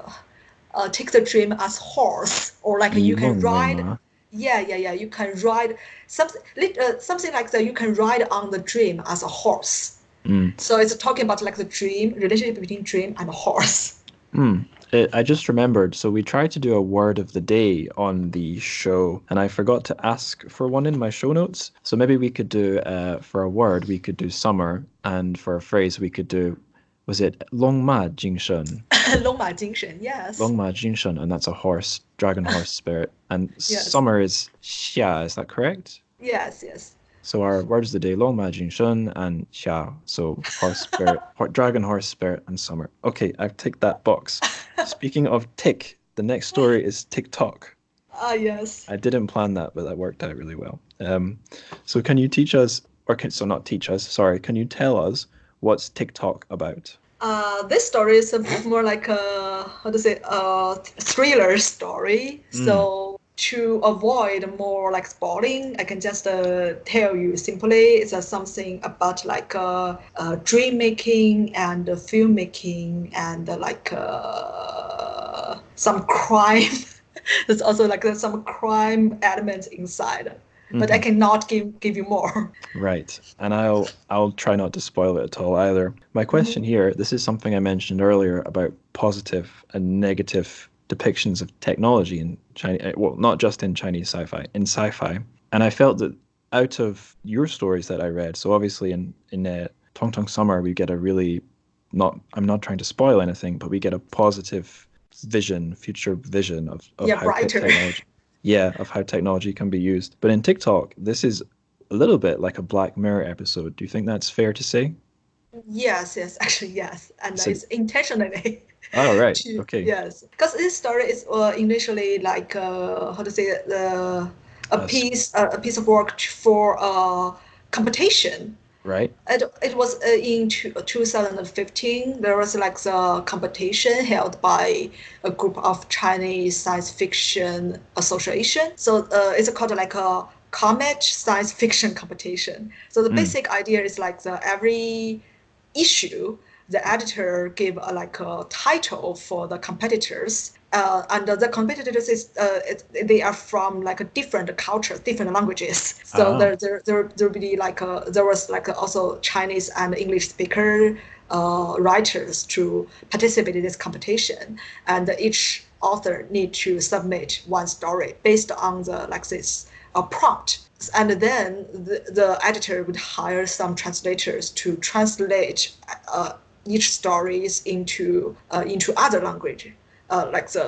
take the dream as horse, or like you can ride. 以梦为马. Yeah. You can ride something like that. You can ride on the dream as a horse. Mm. So it's talking about like the dream relationship between dream and a horse. Hmm. I just remembered. So we tried to do a word of the day on the show, and I forgot to ask for one in my show notes. So maybe we could do, for a word, we could do summer, and for a phrase, we could do, was it 龙马精神? 龙马精神, yes. 龙马精神, and that's a dragon horse spirit. And Yes. summer is 夏, is that correct? Yes. So our words of the day, long ma jin shun and xia. So horse spirit, dragon, horse spirit, and summer. Okay, I've ticked that box. Speaking of tick, the next story is TikTok. Ah, yes. I didn't plan that, but that worked out really well. So can you teach us, so not teach us, sorry, can you tell us what's TikTok about? This story is a bit more like a how to say a thriller story. Mm. So to avoid more like spoiling, I can just tell you simply it's something about like dream making and filmmaking and some crime. There's also like some crime elements inside, but I Mhm. cannot give you more. Right. And I'll try not to spoil it at all either. My question here, this is something I mentioned earlier about positive and negative depictions of technology in Chinese, well, not just in Chinese sci-fi, in sci-fi. And I felt that out of your stories that I read, so obviously in Tong Tong Summer we get a really not I'm not trying to spoil anything, but we get a positive vision, future vision of Yeah, how brighter. technology yeah, of how technology can be used. But in TikTok, this is a little bit like a Black Mirror episode. Do you think that's fair to say? Yes, yes, actually, yes. And So, it's intentionally oh, right. to, Okay. yes. Because this story is initially like, how to say it, Us. a piece of work for competition. Right. It was in 2015. There was like the competition held by a group of Chinese science fiction association. So it's called like a comet science fiction competition. So the Mm. basic idea is like the every issue, the editor gave like a title for the competitors. And the competitors is they are from like a different culture, different languages. So Oh. there be like there was like also Chinese and English speaker writers to participate in this competition, and each author need to submit one story based on the like this prompt, and then the editor would hire some translators to translate each stories into other language, like the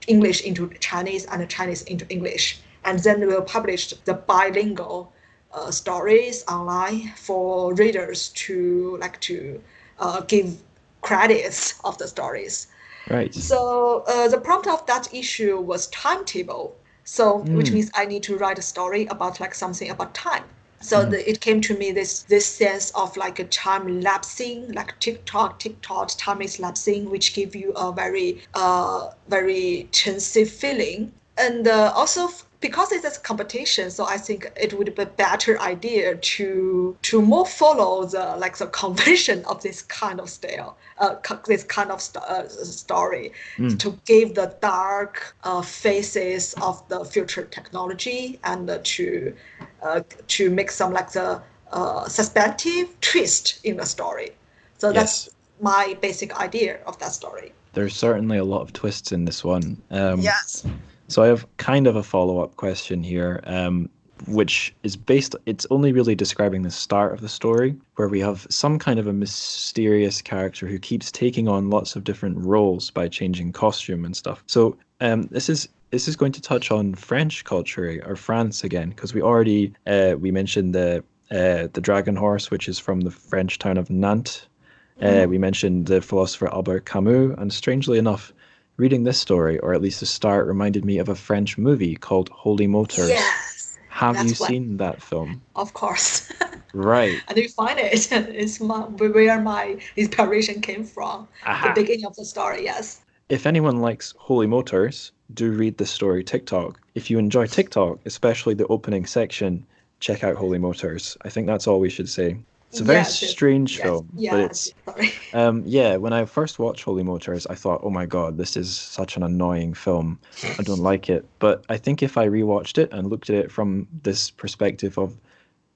English into Chinese and the Chinese into English, and then we'll publish the bilingual stories online for readers to like to give credits of the stories. Right. So the prompt of that issue was timetable. So which Mm. means I need to write a story about like something about time. So Mhm. it came to me this sense of like a time lapsing, like TikTok, time is lapsing, which give you a very tensive feeling. And also because it's a competition, so I think it would be a better idea to more follow the convention of this kind of style, this kind of story, Mm. to give the dark faces of the future technology, and to make some like the suspective twist in the story. So Yes. that's my basic idea of that story. There's certainly a lot of twists in this one. Yes. So I have kind of a follow-up question here, which is it's only really describing the start of the story, where we have some kind of a mysterious character who keeps taking on lots of different roles by changing costume and stuff. So this is going to touch on French culture or France again, because we mentioned the dragon horse, which is from the French town of Nantes. We mentioned the philosopher Albert Camus, and strangely enough, reading this story, or at least the start, reminded me of a French movie called Holy Motors. Yes, Have you that's what, seen that film? of course. Right. And you find it. It's where my inspiration came from. The Aha. beginning of the story, yes. If anyone likes Holy Motors, do read the story TikTok. If you enjoy TikTok, especially the opening section, check out Holy Motors. I think that's all we should say. It's a very Yes, strange yes, film, but yes. Sorry. yeah, when I first watched Holy Motors, I thought, oh my God, this is such an annoying film. I don't like it. But I think if I rewatched it and looked at it from this perspective of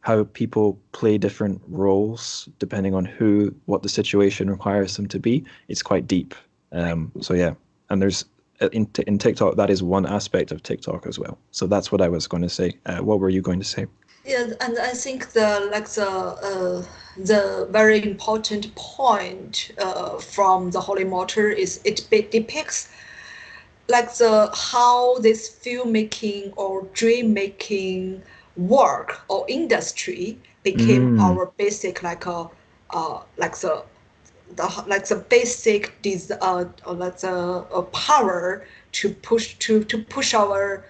how people play different roles depending on what the situation requires them to be, it's quite deep. So yeah, and there's in TikTok, that is one aspect of TikTok as well. So that's what I was going to say. What were you going to say? Yeah, and I think the very important point from the Holy Motor is it depicts like the how this filmmaking or dream making work or industry became our basic the basic power to push our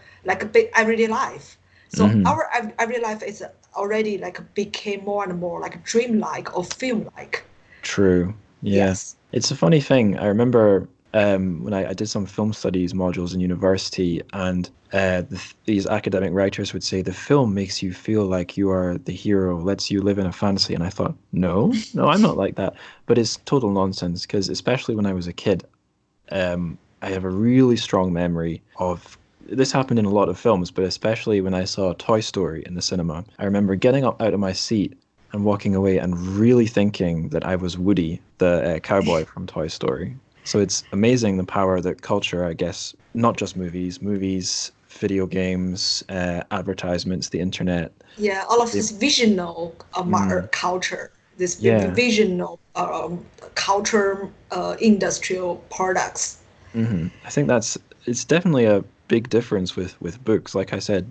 everyday life. So our everyday life is already became more and more dreamlike or film-like. True. Yeah. Yes. It's a funny thing. I remember when I did some film studies modules in university, and these academic writers would say the film makes you feel like you are the hero, lets you live in a fantasy. And I thought, no, I'm not like that. But it's total nonsense, because especially when I was a kid, I have a really strong memory of this happened in a lot of films, but especially when I saw Toy Story in the cinema. I remember getting up out of my seat and walking away and really thinking that I was Woody, the cowboy from Toy Story. So it's amazing the power that culture, I guess, not just movies, video games, advertisements, the internet. Yeah, all of this visional culture, this Yeah. visional culture, industrial products. I think it's definitely a big difference with books. Like I said,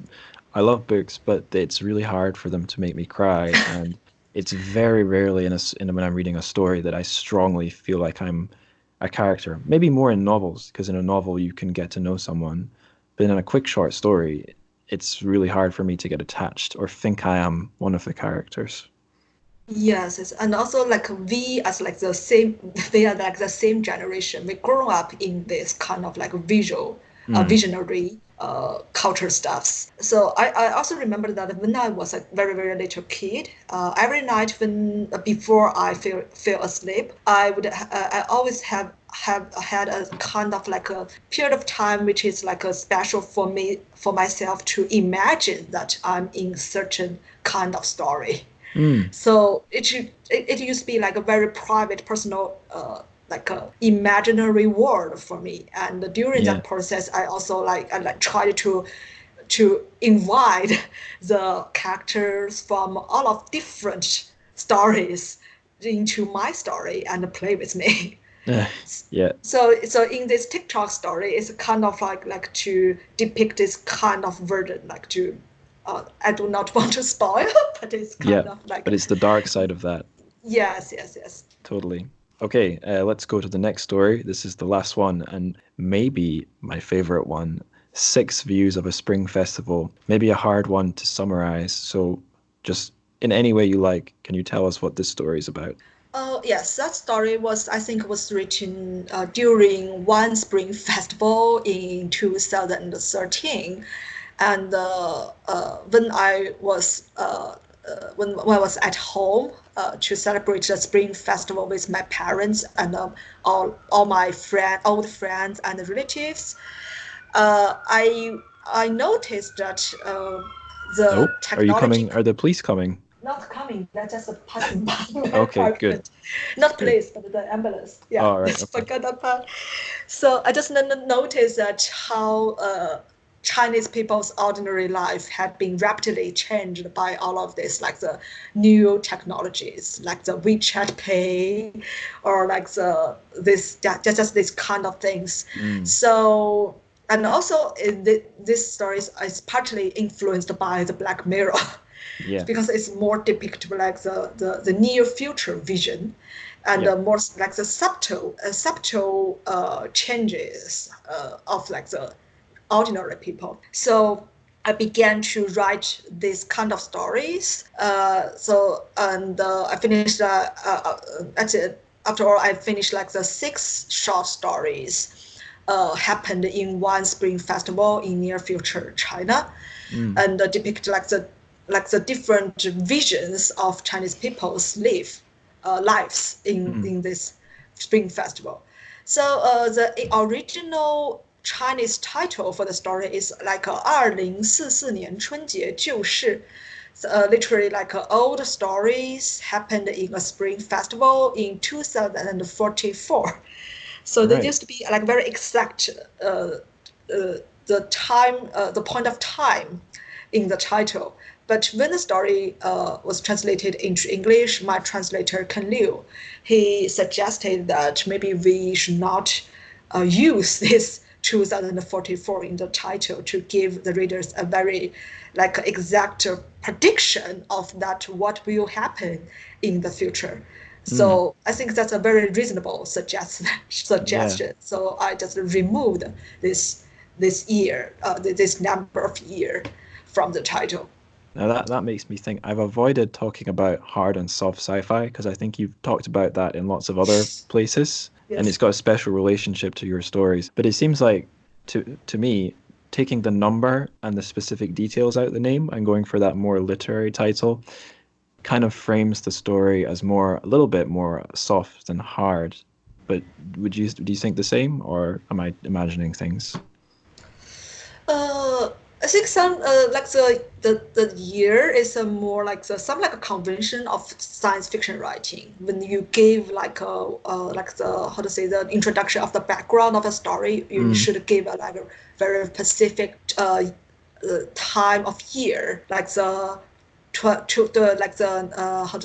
I love books, but it's really hard for them to make me cry, and it's very rarely when I'm reading a story that I strongly feel like I'm a character. Maybe more in novels, because in a novel you can get to know someone, but in a quick short story, it's really hard for me to get attached or think I am one of the characters. Yes, and also we as the same, they are the same generation. We grow up in this kind of visual, visionary culture stuffs. So I also remember that when I was a very, very little kid, every night before I fell asleep, I always have had a kind of a period of time which is a special for myself to imagine that I'm in certain kind of story. So it used to be a very private, personal, imaginary world for me. And during that process, I also I tried to invite the characters from all of different stories into my story and play with me. Yeah. So in this TikTok story, it's kind of like to depict this kind of version, I do not want to spoil, but it's kind of but it's the dark side of that. Yes. Totally. Okay, let's go to the next story. This is the last one, and maybe my favorite one. 6 views of a spring festival. Maybe a hard one to summarize. So just in any way you like, can you tell us what this story is about? Oh, yes, that story I think was written during one spring festival in 2013. And when I was when I was at home to celebrate the spring festival with my parents and all my old friends and relatives, I noticed that the Are you technology. coming? Are the police coming? Not coming, that's just passing by my Okay, apartment. good. Not police, but the ambulance. Yeah, All right. just forgot that part. So I just noticed that how Chinese people's ordinary life had been rapidly changed by all of this, like the new technologies, like the WeChat Pay, or just this kind of things. So, and also this story is partly influenced by the Black Mirror. Yeah. Because it's more depicted like the near future vision, and more like the subtle changes of the ordinary people. So I began to write these kind of stories. I finished that's it. After all, I finished the 6 short stories happened in one spring festival in near future China, and depict the different visions of Chinese people's lives in this spring festival. So the original Chinese title for the story is 2044年春节旧事. Literally old stories happened in a spring festival in 2044. So there used to be very exact the time, the point of time in the title. But when the story was translated into English, my translator, Ken Liu, he suggested that maybe we should not use this 2044 in the title to give the readers a very exact prediction of that what will happen in the future. So I think that's a very reasonable suggestion. Yeah. So I just removed this year, this number of year from the title. Now that makes me think. I've avoided talking about hard and soft sci-fi because I think you've talked about that in lots of other places, and it's Yes. got a special relationship to your stories. But it seems like to me, taking the number and the specific details out the name and going for that more literary title kind of frames the story as a little bit more soft than hard. But do you think the same, or am I imagining things? Uh, I think some the year is a more some a convention of science fiction writing. When you give the how to say the introduction of the background of a story, you Mm, should give a very specific time of year, how to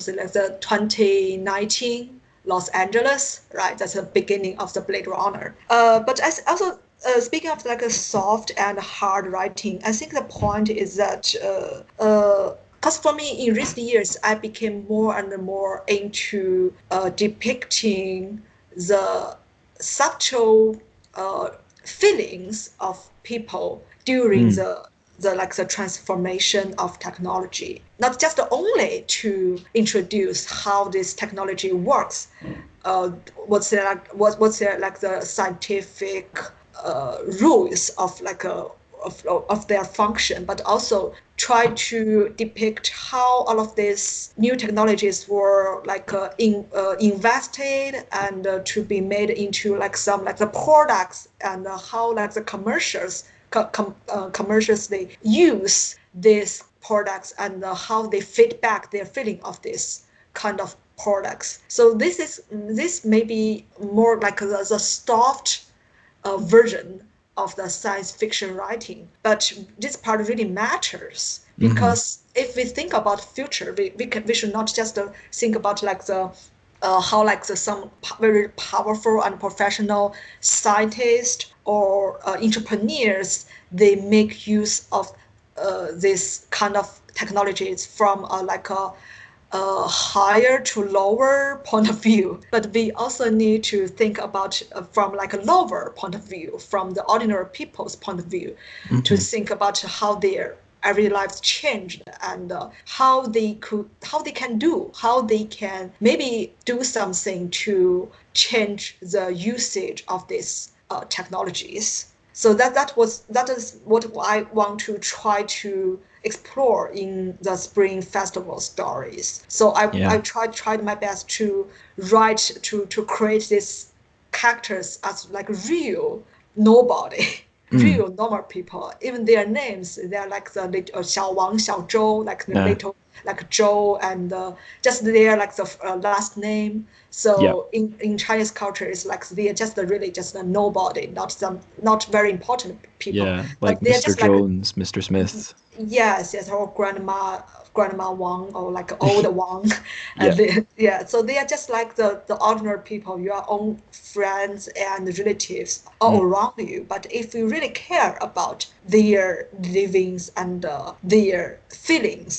say the 2019 Los Angeles, right? That's the beginning of the Blade Runner. But as also speaking of a soft and hard writing, I think the point is that because for me in recent years I became more and more into depicting the subtle feelings of people during mm, the transformation of technology, not just only to introduce how this technology works, what's their the scientific rules of of their function, but also try to depict how all of these new technologies were invested and to be made into some the products, and how the commercials they use these products, and how they feedback their feeling of this kind of products. So this may be more like the soft version of the science fiction writing. But this part really matters hmm. because if we think about future, we should not just think about how some very powerful and professional scientists or entrepreneurs they make use of this kind of technologies from a higher to lower point of view, but we also need to think about from a lower point of view, from the ordinary people's point of view, to Hmm. think about how their everyday lives changed, and how they can maybe do something to change the usage of these technologies. So that is what I want to try to explore in the Spring Festival stories. So I Yeah. tried my best to write to create these characters as real nobody, Mm. real normal people. Even their names, they're like the little Xiao Wang, Xiao Zhou, like the Yeah. little Zhou, and just their the last name. Yeah. So in Chinese culture, it's they're just really just a nobody, not very important people, Yeah. but Like they're Mr. just Jones, Mr. Smith. yes, or grandma Wang, or old Wang, and Yeah. yeah, so they are just like the ordinary people, your own friends and relatives all Mm. around you. But if you really care about their livings and their feelings,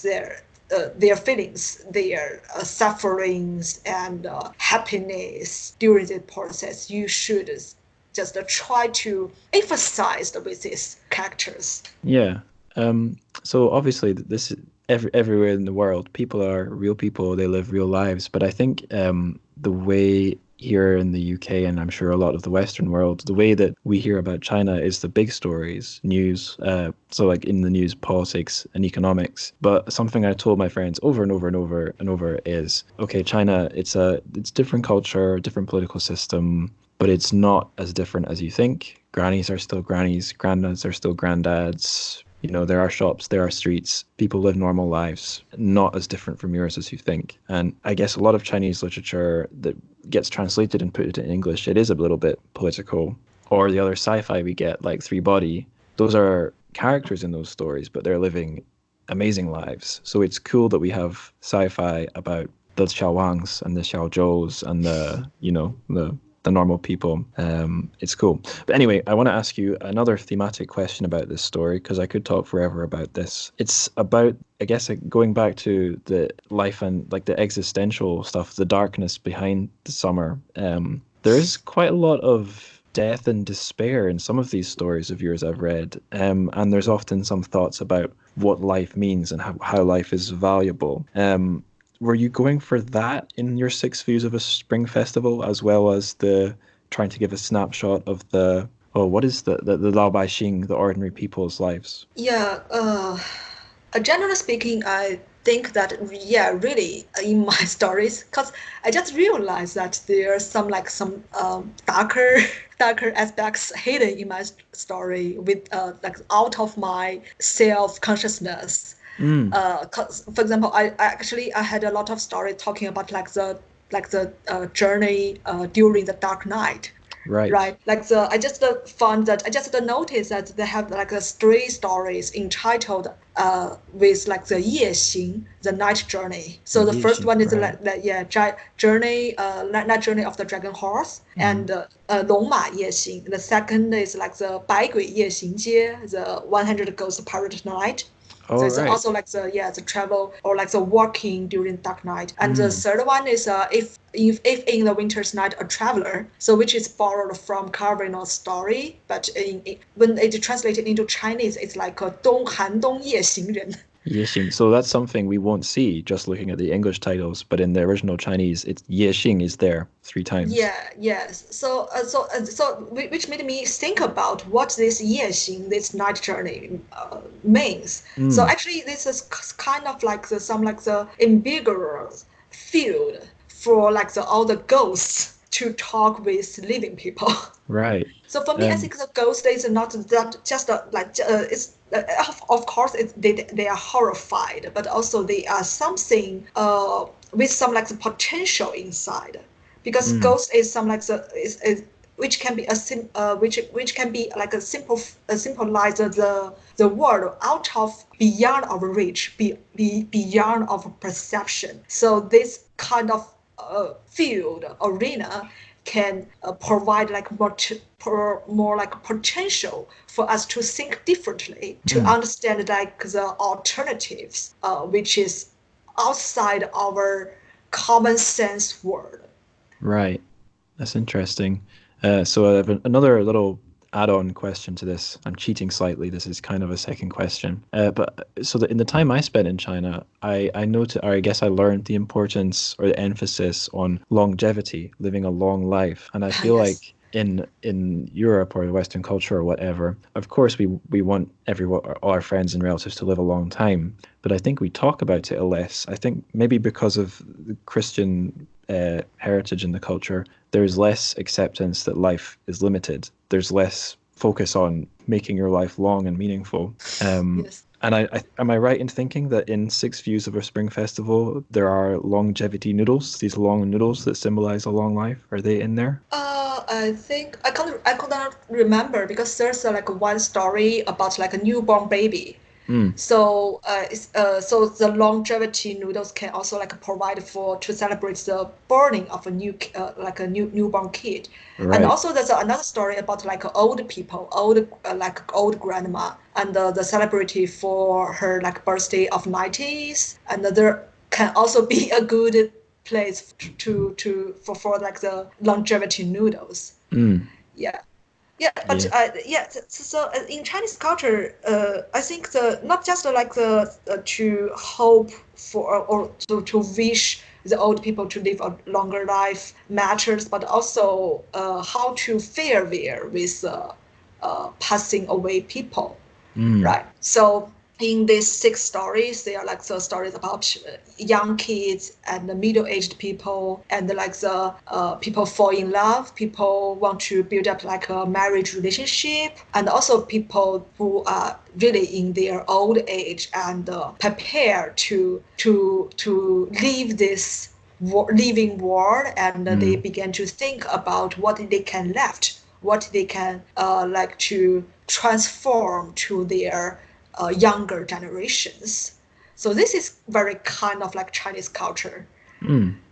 their sufferings and happiness during the process, you should just try to emphasize with these characters. Yeah. So obviously this is everywhere in the world, people are real people, they live real lives. But I think the way here in the UK, and I'm sure a lot of the Western world, the way that we hear about China is the big stories, news. So like in the news, politics and economics. But something I told my friends over and over and over and over is, okay, China, it's different culture, different political system, but it's not as different as you think. Grannies are still grannies, granddads are still granddads. There are shops, there are streets, people live normal lives, not as different from yours as you think. And I guess a lot of Chinese literature that gets translated and put in English, it is a little bit political. Or the other sci-fi we get, like Three Body, those are characters in those stories, but they're living amazing lives. So it's cool that we have sci-fi about the Xiao Wangs and the Xiao Zhous and the the normal people. It's cool. But anyway, I want to ask you another thematic question about this story, because I could talk forever about this. It's about, I guess, going back to the life and like the existential stuff, the darkness behind the summer. There is quite a lot of death and despair in some of these stories of yours I've read. And there's often some thoughts about what life means and how life is valuable. Were you going for that in your 6 Views of a Spring Festival, as well as the trying to give a snapshot of the what is the Lao Bai Xing, the ordinary people's lives? Yeah, generally speaking, I think that, yeah, really in my stories, because I just realized that there are some darker aspects hidden in my story with like out of my self-consciousness. 'Cause, for example, I had a lot of story talking about like the journey during the dark night. Right. Like I just noticed that they have like 3 stories entitled with like the 夜行, the night journey. So the first one is right. journey, night journey of the dragon horse, and 龙马夜行. The second is like the 百鬼夜行街, the 100 Ghost Pirate Night. So it's right. also like the travel or like the walking during dark night. And the third one is if in the winter's night a traveler, so which is borrowed from Carvino's story, but when it translated into Chinese, it's like 寒冬夜行人. Yexing. So that's something we won't see just looking at the English titles, but in the original Chinese, it's Yexing is there 3 times. Yes. So which made me think about what this 夜行, this night journey, means. So actually, this is kind of like the ambiguous field for like all the ghosts to talk with living people. Right. So for me, I think the ghost is not that just it's. Of course, they are horrified, but also they are something with some like the potential inside, because ghost is some like which can be which can be like a symbolize the world out of beyond our reach, beyond our perception. So this kind of field arena can provide like more like potential for us to think differently, to understand like the alternatives, which is outside our common sense world. Right. That's interesting. So I have another little add-on question to this. I'm cheating slightly. This is kind of a second question. But so in the time I spent in China, I noted, or I guess I learned the importance or the emphasis on longevity, living a long life. And I feel Yes. like in Europe or Western culture or whatever, of course we want all our friends and relatives to live a long time. But I think we talk about it less. I think maybe because of the Christian heritage in the culture, there's less acceptance that life is limited. There's less focus on making your life long and meaningful. Yes. And am I right in thinking that in 6 Views of a Spring Festival, there are longevity noodles, these long noodles that symbolize a long life? Are they in there? I think I could not remember, because there's like one story about like a newborn baby. So so the longevity noodles can also like provide to celebrate the burning of a newborn kid. Right. And also there's another story about like old people, old grandma, and the celebrity for her like birthday of 90s. And there can also be a good place for like the longevity noodles. Yeah, but so in Chinese culture, I think not just like to hope for or to wish the old people to live a longer life matters, but also how to fare there with passing away people, right? So in these 6 stories, they are like the stories about young kids and the middle-aged people, and like the people fall in love, people want to build up like a marriage relationship, and also people who are really in their old age and prepare to leave this living world, and they begin to think about what they can left, what they can like to transform to their younger generations. So this is very kind of like Chinese culture.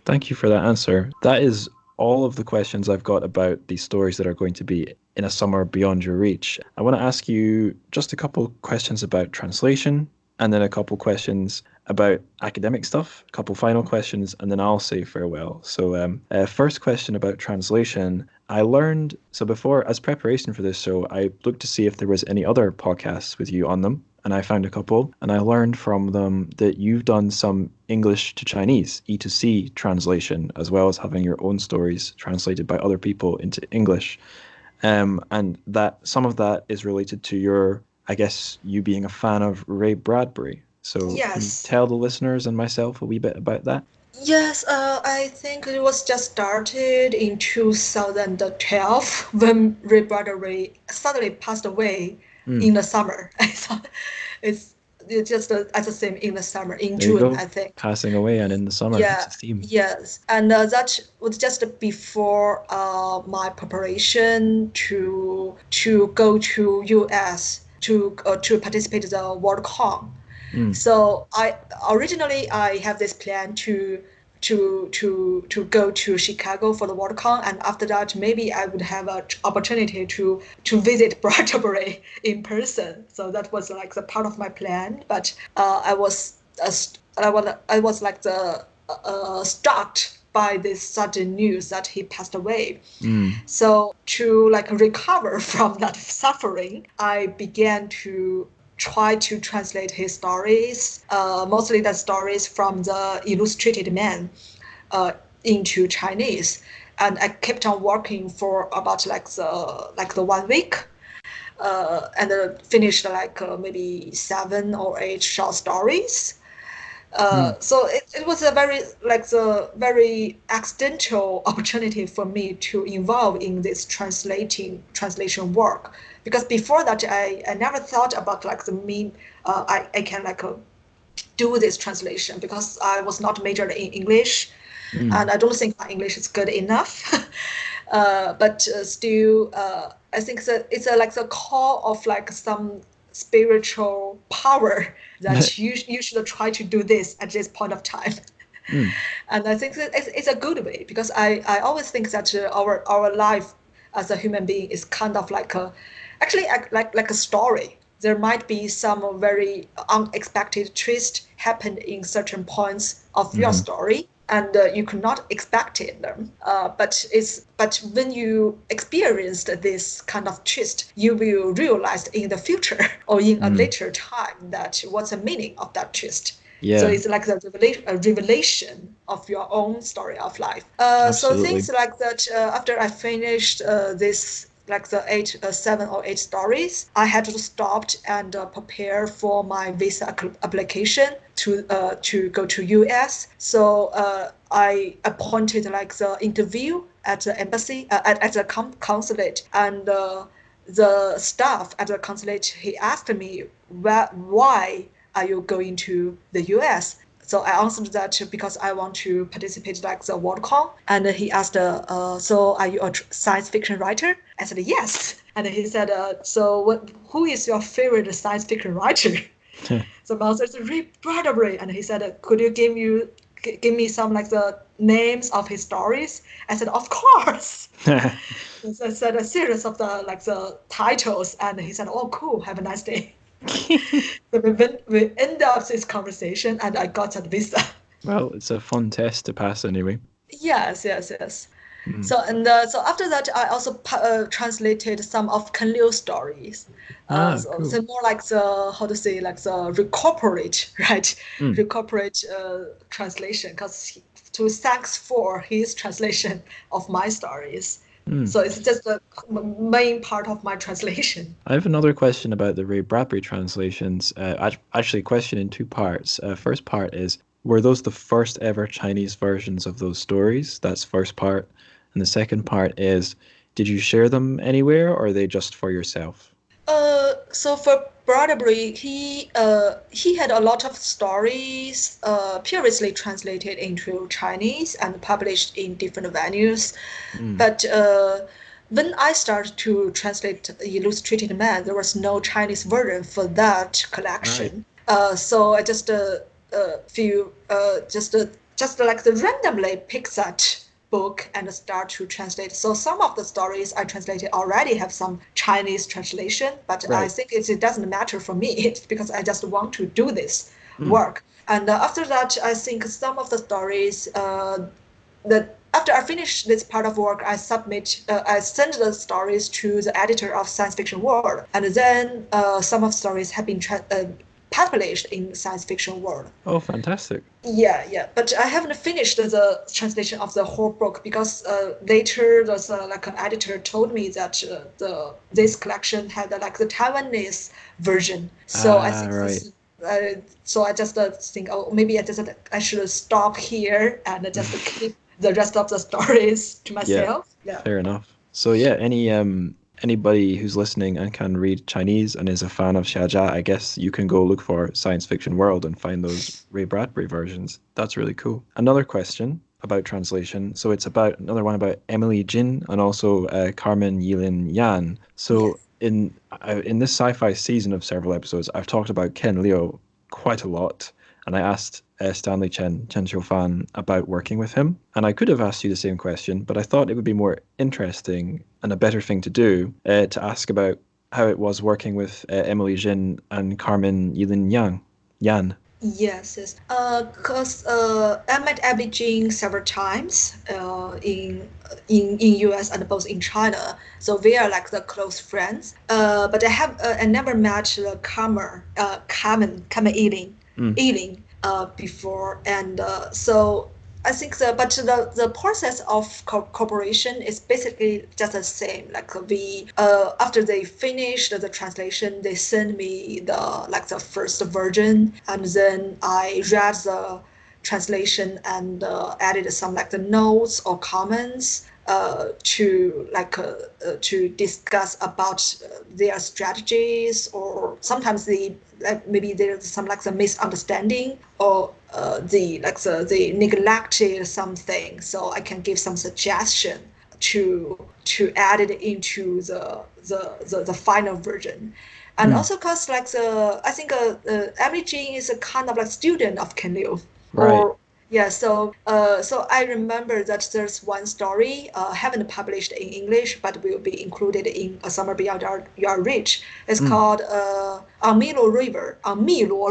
Thank you for that answer. That is all of the questions I've got about these stories that are going to be in a summer beyond your reach. I want to ask you just a couple questions about translation, and then a couple questions about academic stuff, a couple final questions, and then I'll say farewell. So, first question about translation. I learned, so before, as preparation for this show, I looked to see if there was any other podcasts with you on them, and I found a couple, and I learned from them that you've done some English to Chinese, E to C translation, as well as having your own stories translated by other people into English. And that some of that is related to your, I guess, you being a fan of Ray Bradbury. So can you Yes. tell the listeners and myself a wee bit about that? Yes, I think it was just started in 2012 when Ray Bradbury suddenly passed away Mm, in the summer. I thought it's just as the same in the summer, in there you June, go. I think. Passing away and in the summer. It's Yeah, a theme. yes. And that was just before my preparation to go to US to participate in the World Con. Mm, So I originally I have this plan to go to Chicago for the WorldCon, and after that maybe I would have an opportunity to visit Bradbury in person. So that was like the part of my plan. But I was like the shocked by this sudden news that he passed away. mm, So to like recover from that suffering, I began to try to translate his stories, mostly the stories from the Illustrated Man, into Chinese. And I kept on working for about like the 1 week, and finished like maybe 7 or 8 short stories. mm. So it was a very like the very accidental opportunity for me to involve in this translation work, because before that I never thought about like the me I can like do this translation because I was not majored in English, Mm. and I don't think my English is good enough. But still, I think that it's like the call of like some spiritual power that you should try to do this at this point of time. Mm. And I think that it's a good way, because I always think that our life as a human being is kind of like actually like a story. There might be some very unexpected twist happen in certain points of your Mhm. story, and you could not expect it them. But when you experienced this kind of twist, you will realize in the future or in a Mm. later time that what's the meaning of that twist. So Yeah, it's like the revelation of your own story of life. So absolutely. things like that. After I finished this, like the 7 or 8 stories, I had to stop and prepare for my visa application to go to US. So I appointed like the interview at the embassy, at the consulate, and the staff at the consulate, he asked me why are you going to the US? So I answered that because I want to participate like the WorldCon. And he asked, so are you a science fiction writer? I said, yes. And he said, so who is your favorite science fiction writer? So my answer is Ray Bradbury. And he said, could you give me some like the names of his stories? I said, of course. So I said a series of the like the titles, and he said, oh, cool, have a nice day. So we end up this conversation, and I got a visa. Well, it's a fun test to pass anyway. Yes, yes, yes. Mm. So after that, I also translated some of Ken Liu's stories. Ah, So cool. more like the how to say like the recuperate, right? Mm. Recuperate translation, because to thanks for his translation of my stories. Mm. So it's just the main part of my translation. I have another question about the Ray Bradbury translations. Actually, a question in two parts. First part is, were those the first ever Chinese versions of those stories? That's first part. And the second part is, did you share them anywhere or are they just for yourself? So for Bradbury, he had a lot of stories previously translated into Chinese and published in different venues. Mm. But when I started to translate Illustrated Man, there was no Chinese version for that Right. collection. So I just feel just like the randomly picked that book and start to translate. So some of the stories I translated already have some Chinese translation, but I think it doesn't matter for me. It's because I just want to do this work. And after that, I think some of the stories that after I finish this part of work, I send the stories to the editor of Science Fiction World, and then some of the stories have been published in Science Fiction World. Oh, fantastic! Yeah. But I haven't finished the translation of the whole book because later there's like an editor told me that this collection had like the Taiwanese version. So I think so I just think, oh, maybe I should stop here and just keep the rest of the stories to myself. Yeah, fair enough. So yeah, anybody who's listening and can read Chinese and is a fan of Xia Jia, I guess you can go look for Science Fiction World and find those Ray Bradbury versions. That's really cool. Another question about translation. So it's about another one about Emily Jin and also Carmen Yilin Yan. So in this sci-fi season of several episodes, I've talked about Ken Liu quite a lot. And I asked Stanley Chen Xiufan about working with him. And I could have asked you the same question, but I thought it would be more interesting and a better thing to do to ask about how it was working with Emily Jin and Carmen Yilin Yan. Yes. Because I met Emily Jin several times in US and both in China, so we are like the close friends. But I never met the Carmen Yilin before, and so I think the process of cooperation is basically just the same. Like we after they finish the translation, they send me the first version, and then I read the translation and added some like the notes or comments to discuss about their strategies, or sometimes maybe there's some like the misunderstanding or they neglected something, so I can give some suggestion to add it into the final version. And also because I think Emily Jin is a kind of like student of Ken Liu. Right. So I remember that there's one story haven't published in English, but will be included in A Summer Beyond Your Reach. It's called On Miluo River, Miluo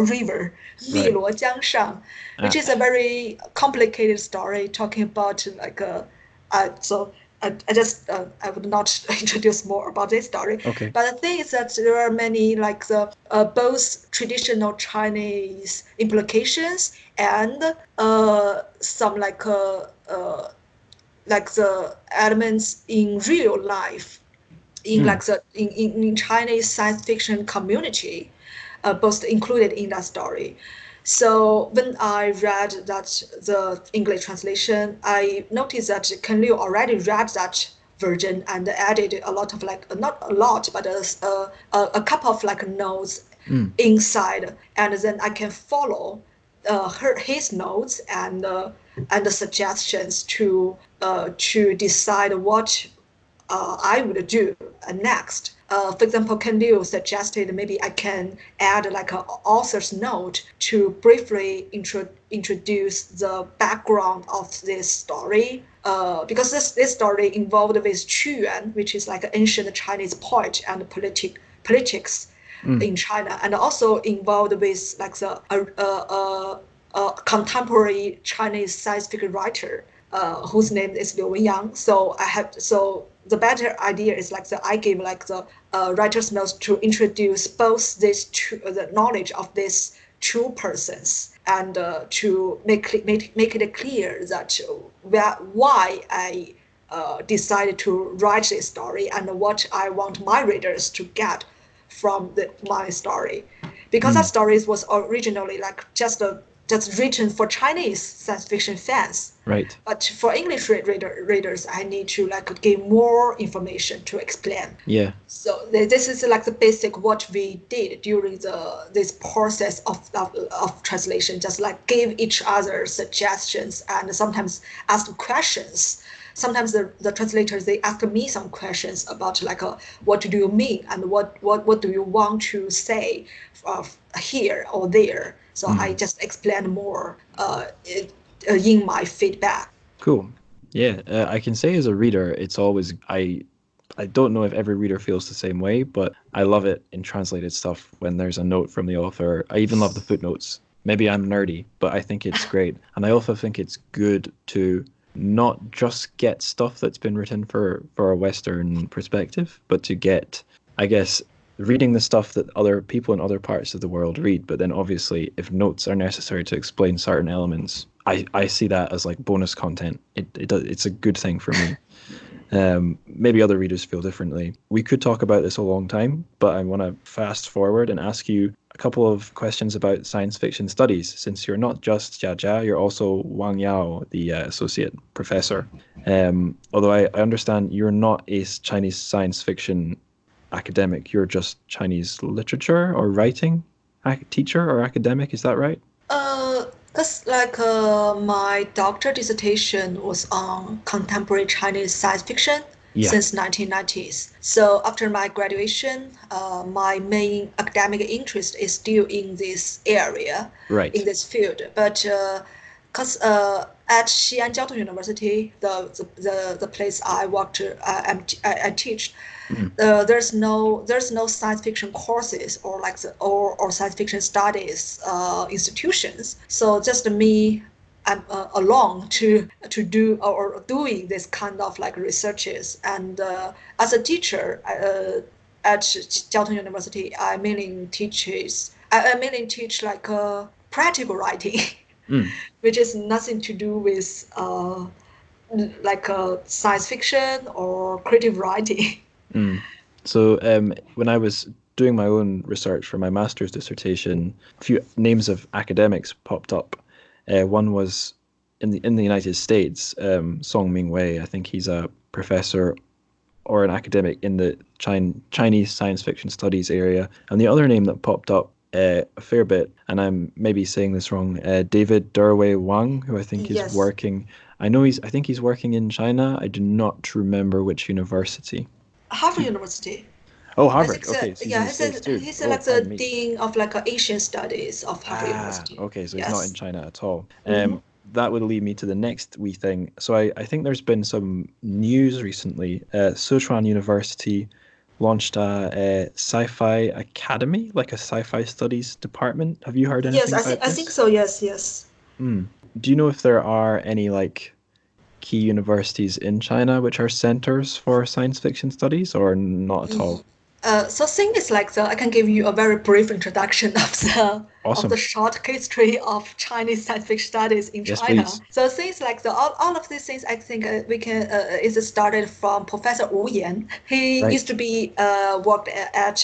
Jiangshan, which is a very complicated story talking about I would not introduce more about this story. Okay. But the thing is that there are many both traditional Chinese implications and some the elements in real life in Chinese science fiction community, both included in that story. So when I read the English translation, I noticed that Ken Liu already read that version and added a lot of not a lot, but a couple of notes inside, and then I can follow his notes and the suggestions to decide what I would do next. For example, Ken Liu suggested maybe I can add an author's note to briefly introduce the background of this story. Because this story involved with Qu Yuan, which is like an ancient Chinese poet and politics in China, and also involved with a contemporary Chinese science fiction writer whose name is Liu Wenyang. So the better idea is I give the writer's notes to introduce both the knowledge of these two persons, and to make it clear that why I decided to write this story and what I want my readers to get from my story, because that story was originally just written for Chinese science fiction fans. Right. But for English readers, I need to give more information to explain. Yeah. So this is the basic what we did during this process of translation. Just give each other suggestions and sometimes ask questions. Sometimes the translators, they ask me some questions about what do you mean and what do you want to say here or there. So I just explain more in my feedback. Cool. Yeah, I can say as a reader, it's always I don't know if every reader feels the same way, but I love it in translated stuff when there's a note from the author. I even love the footnotes. Maybe I'm nerdy, but I think it's great. And I also think it's good to not just get stuff that's been written for a Western perspective, but to get, I guess, reading the stuff that other people in other parts of the world read. But then obviously, if notes are necessary to explain certain elements, I see that as like bonus content. It's a good thing for me. Maybe other readers feel differently. We could talk about this a long time, but I want to fast forward and ask you a couple of questions about science fiction studies, since you're not just Xia Jia, you're also Wang Yao, the associate professor. Although I understand you're not a Chinese science fiction academic, you're just Chinese literature or writing teacher or academic, is that right? That's my doctor dissertation was on contemporary Chinese science fiction Yeah, since 1990s. So after my graduation, my main academic interest is still in this area, in right. this field. But because at Xi'an Jiao University, the place I worked, I teach, Mm, there's no science fiction courses or or science fiction studies institutions. So just me, I'm alone to do or doing this kind of like researches. And as a teacher at Jiao University, I mainly teach like practical writing, mm, which is nothing to do with science fiction or creative writing. mm. So when I was doing my own research for my master's dissertation, a few names of academics popped up. One was in the United States, Song Mingwei. I think he's a professor or an academic in the Chinese science fiction studies area. And the other name that popped up a fair bit, and I'm maybe saying this wrong, David Durway Wang, who I think is Yes. working. I think he's working in China. I do not remember which university. Harvard University. Oh, I Harvard. think so. Okay, so he's in Yeah, the States too. he's Oh, like the pardon me. dean of like Asian studies of Harvard Ah, University. okay, so he's not in Yes. China at all. Hmm. That would lead me to the next wee thing. So I think there's been some news recently. Sichuan University launched a sci-fi academy, like a sci-fi studies department. Have you heard Yes, anything about I think this? so. Yes, yes. Hmm. Do you know if there are any like key universities in China which are centers for science fiction studies, or not at all? So thing is like I can give you a very brief introduction of the Awesome. short history of Chinese science fiction studies in Yes, China. please. So things like all of these things I think we can is started from Professor Wu Yan. He used Right. to be worked at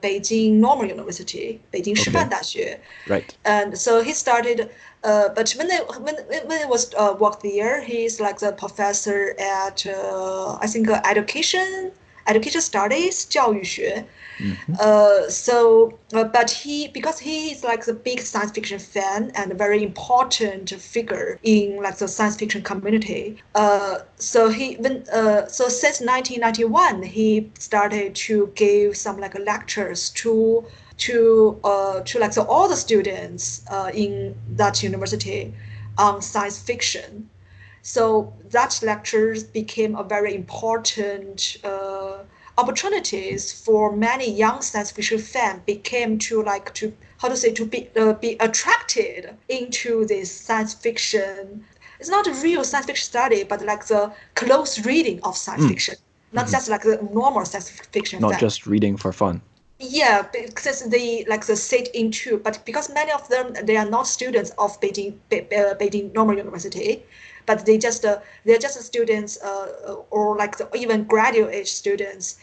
Beijing Normal University, Beijing Okay. 师范大学, Right. and so he started. But when it was worked there, he's like the professor at I think education studies 教育学. Hmm. But because he is like the big science fiction fan and a very important figure in like the science fiction community. So since 1991, he started to give some like lectures to like all the students in that university on science fiction. So that lectures became a very important opportunities for many young science fiction fans became to how to say to be attracted into this science fiction. It's not a real science fiction study, but like the close reading of science Mm. fiction, not Hmm. just like the normal science fiction Not fan. just reading for fun. Yeah, because they like the sit into, but because many of them they are not students of Beijing Normal University, but they're just students or like even graduate students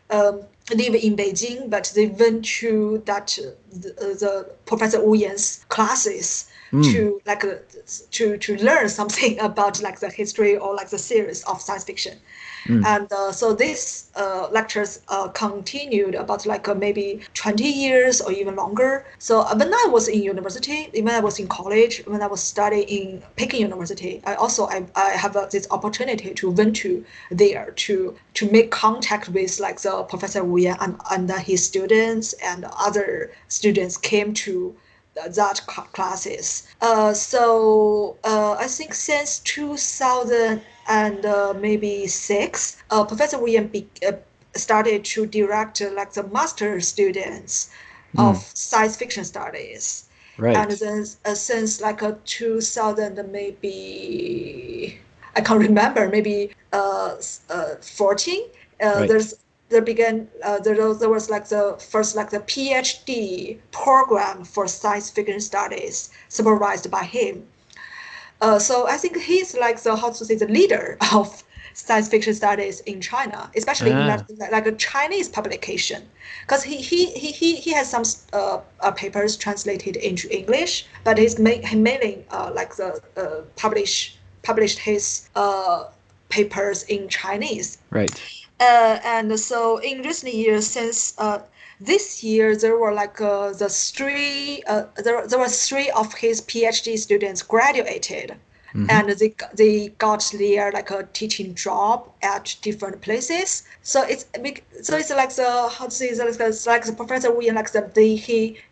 live in Beijing, but they went to the Professor Wu Yan's classes Mm. to to learn something about like the history or like the series of science fiction. Mm. And so these lectures continued about like maybe 20 years or even longer. So when I was in university, when I was in college, when I was studying in Peking University, I have this opportunity to went to there to make contact with like the Professor Wu Yan and his students and other students came to that classes. So I think since 2000 and maybe six, Professor William started to direct like the master students of science fiction studies. Right. And then since like 2000 maybe I can't remember, maybe 14. Right. There was like the first like the PhD program for science fiction studies supervised by him. So I think he's like the leader of science fiction studies in China, especially in like a Chinese publication, because he has some papers translated into English, but he's mainly like published his papers in Chinese. Right. And so in recent years, since this year, there were like there were three of his PhD students graduated, and they got their like a teaching job at different places. So it's like the how to say it's like the Professor William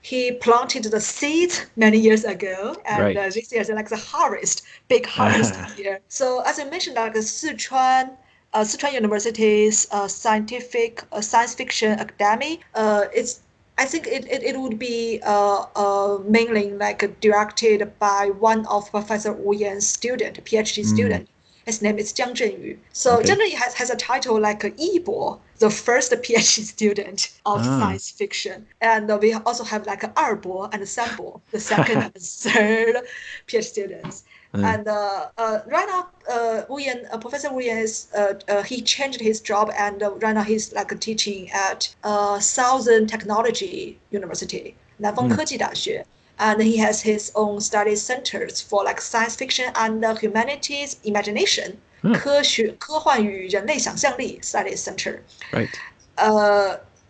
he planted the seeds many years ago, and this year is like the big harvest year. So as I mentioned, like Sichuan University's science fiction academy. I think it would be mainly like directed by one of Professor Wu Yan's student, PhD student. His name is Jiang Zhenyu. So Jiang Zhenyu has a title like Yibo, the first PhD student of science fiction. And we also have like Erbo and Sanbo, the second and third PhD students. And right now, Professor Wu Yan he changed his job, and right now he's like teaching at Southern Technology University, 南方科技大学. And he has his own study centers for like science fiction and humanities imagination, 科幻与人类想象力 study center. Right.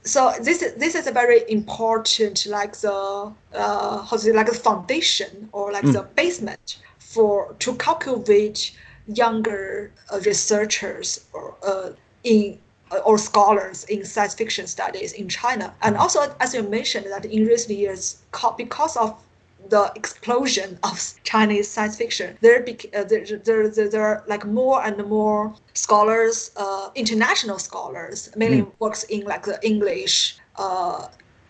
So this is a very important like the like a foundation or like the basement to cultivate younger researchers or scholars in science fiction studies in China. And also, as you mentioned, that in recent years, because of the explosion of Chinese science fiction, there are like more and more scholars, international scholars, mainly works in like the English,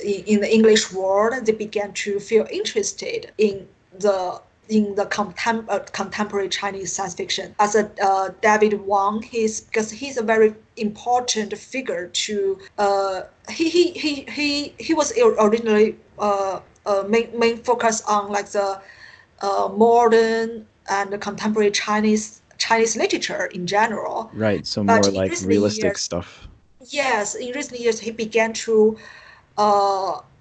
in the English world. They began to feel interested in the contemporary Chinese science fiction. As David Wang, because he's a very important figure to. He was originally main focus on like the modern and contemporary Chinese literature in general. Right. So more like realistic stuff. Yes, in recent years he began to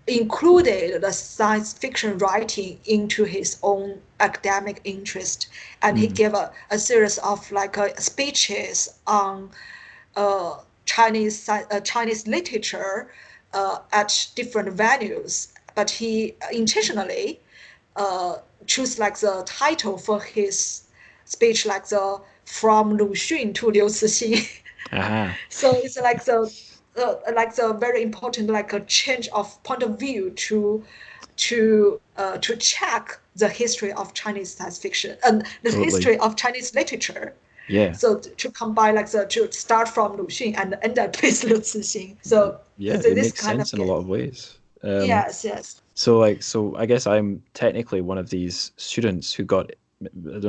included the science fiction writing into his own academic interest, and he gave a series of like speeches on Chinese literature at different venues. But he intentionally chose like the title for his speech like the From Lu Xun to Liu Cixin. So it's like the very important like a change of point of view to check the history of Chinese science fiction and the history of Chinese literature. Yeah. So to combine like to start from Lu Xun and end up with Liu Cixin. So yeah, it makes sense in a lot of ways. Yes. So I guess I'm technically one of these students who got. I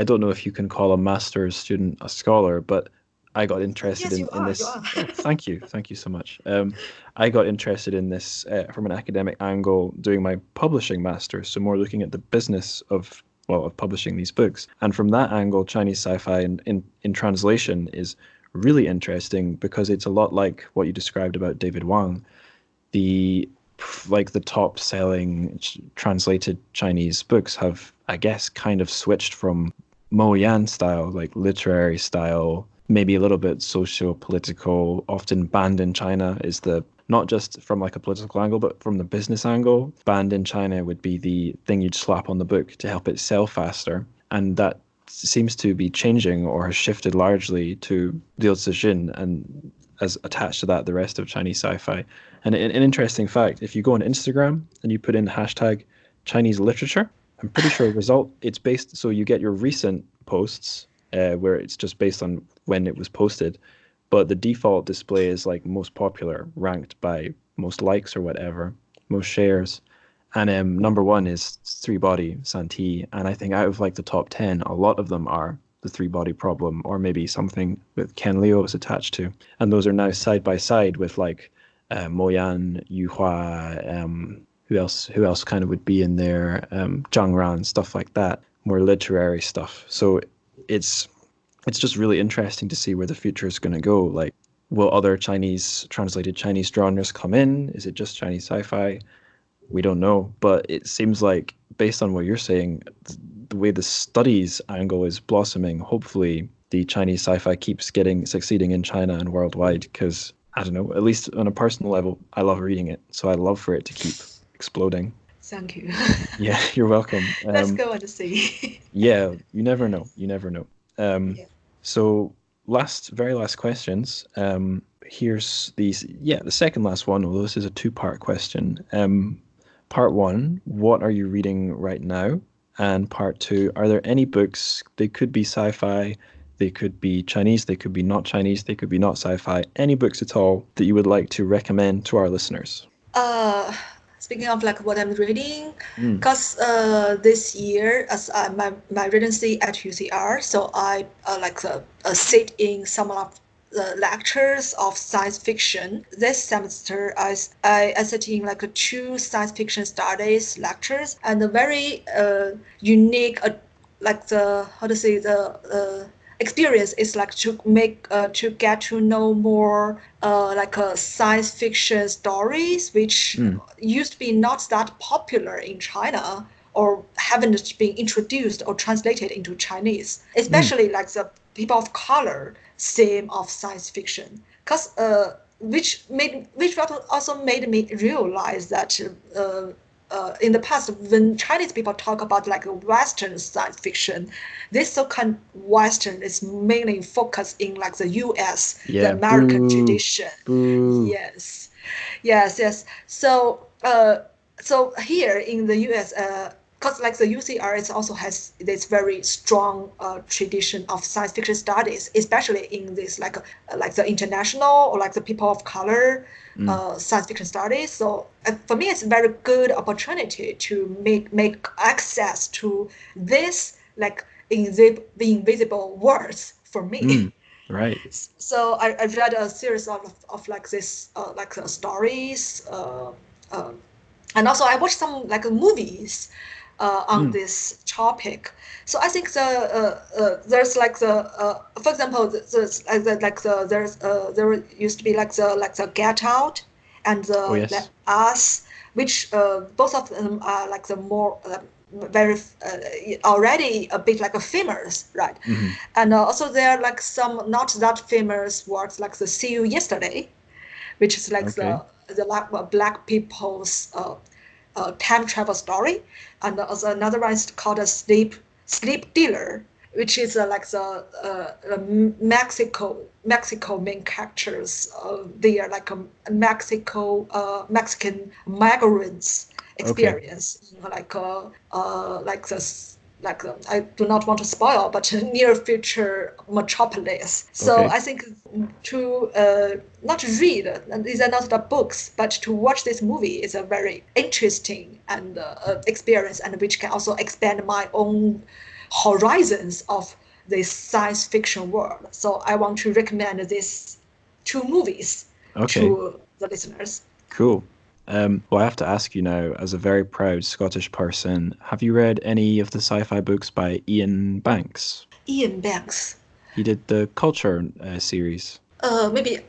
don't know if you can call a master's student a scholar, but I got interested in this. Oh, thank you so much. I got interested in this from an academic angle, doing my publishing master's, so more looking at the business of publishing these books. And from that angle, Chinese sci-fi in translation is really interesting because it's a lot like what you described about David Wang. The top selling translated Chinese books have, I guess, kind of switched from Mo Yan style, like literary style, maybe a little bit socio-political, often banned in China is not just from like a political angle, but from the business angle. Banned in China would be the thing you'd slap on the book to help it sell faster. And that seems to be changing or has shifted largely to Liu Cixin, and as attached to that, the rest of Chinese sci-fi. And an interesting fact, if you go on Instagram and you put in hashtag Chinese literature. I'm pretty sure it's based, so you get your recent posts where it's just based on when it was posted, but the default display is like most popular, ranked by most likes or whatever, most shares. And number one is Three Body Santee, and I think out of like the top 10, a lot of them are the Three Body Problem, or maybe something that Ken Leo is attached to. And those are now side by side with like Moyan, Yuhua, who else kind of would be in there, Zhang Ran, stuff like that, more literary stuff. So it's just really interesting to see where the future is going to go. Like, will other translated Chinese genres come in? Is it just Chinese sci-fi? We don't know, but it seems like, based on what you're saying, the way the studies angle is blossoming, hopefully the Chinese sci-fi keeps succeeding in China and worldwide, because, I don't know, at least on a personal level, I love reading it, so I'd love for it to keep exploding. Thank you. Yeah, you're welcome. Let's go and see. Yeah, you never know. Yeah. So very last questions. Here's the second last one, although this is a two-part question. Part one, what are you reading right now? And part two, are there any books, they could be sci-fi, they could be Chinese, they could be not Chinese, they could be not sci-fi, any books at all that you would like to recommend to our listeners? Speaking of like what I'm reading, because this year, as my residency at UCR, so I sit in some of the lectures of science fiction. This semester, I sat in like 2 science fiction studies lectures, and a very unique, like the experience is like to get to know more science fiction stories, which used to be not that popular in China or haven't been introduced or translated into Chinese, especially like the people of color theme of science fiction, because which also made me realize that in the past, when Chinese people talk about like Western science fiction, this so-called Western is mainly focused in like the U.S., the American tradition. Yes. So here in the U.S., because like the UCR, it also has this very strong tradition of science fiction studies, especially in this like the international or like the people of color science fiction studies. So for me, it's a very good opportunity to make access to this like invisible words for me. Right. So I read a series of like this stories, and also I watched some like movies on this topic. So I think there's like for example, there used to be like the Get Out and the Us, which both of them are like the more very already a bit like a famous, right? And also there are like some not that famous works like the See You Yesterday, which is like the black people's time travel story, and also another one is called a Sleep Dealer, which is like the Mexico main characters. They are like a Mexican migrants experience, I do not want to spoil, but near future metropolis. So I think to not read, these are not the books, but to watch this movie is a very interesting and experience, and which can also expand my own horizons of this science fiction world. So I want to recommend these 2 movies to the listeners. Cool. Well, I have to ask you now, as a very proud Scottish person, have you read any of the sci-fi books by Ian Banks? Ian Banks. He did the Culture series. Maybe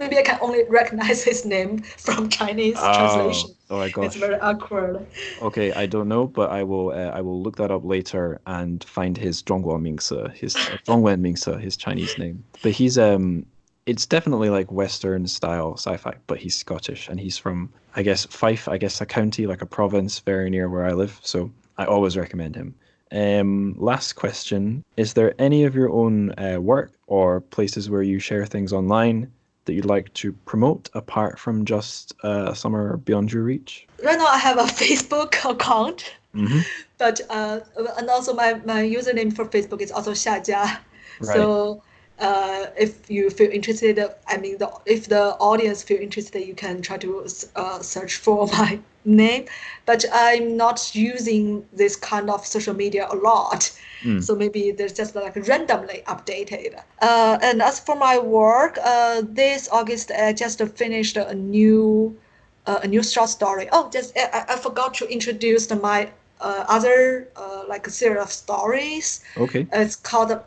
I can only recognize his name from Chinese translation. Oh my gosh. It's very awkward. Okay, I don't know, but I will look that up later and find his Zhongguo Mingse, his Chinese name. But he's it's definitely like Western style sci-fi, but he's Scottish and he's from, I guess, Fife, a county, like a province very near where I live. So I always recommend him. Last question. Is there any of your own work or places where you share things online that you'd like to promote apart from just Summer Beyond Your Reach? Right now I have a Facebook account, Mm-hmm. but and also my username for Facebook is also Xia Jia. Right. So if you feel interested, if the audience feel interested, you can try to search for my name. But I'm not using this kind of social media a lot. Mm. So maybe there's just like randomly updated. And as for my work, this August I just finished a new short story. Oh, just I forgot to introduce my other like a series of stories. Okay. It's called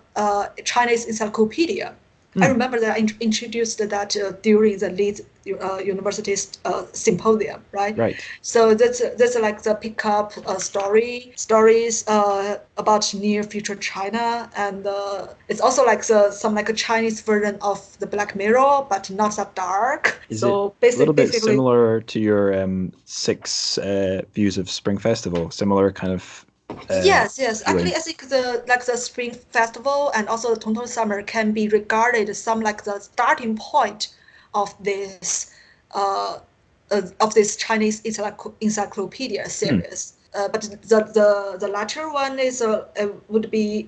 Chinese Encyclopedia. I remember that I introduced that during the Leeds University's symposium, right? Right. So that's like the pickup stories about near future China, and it's also like some like a Chinese version of the Black Mirror, but not that dark. Is so it a little bit basically similar to your six views of Spring Festival? Similar kind of. Yes. Feeling. Actually, I think the Spring Festival and also the Tonton Summer can be regarded some like the starting point of this Chinese encyclopedia series. But the latter one is would be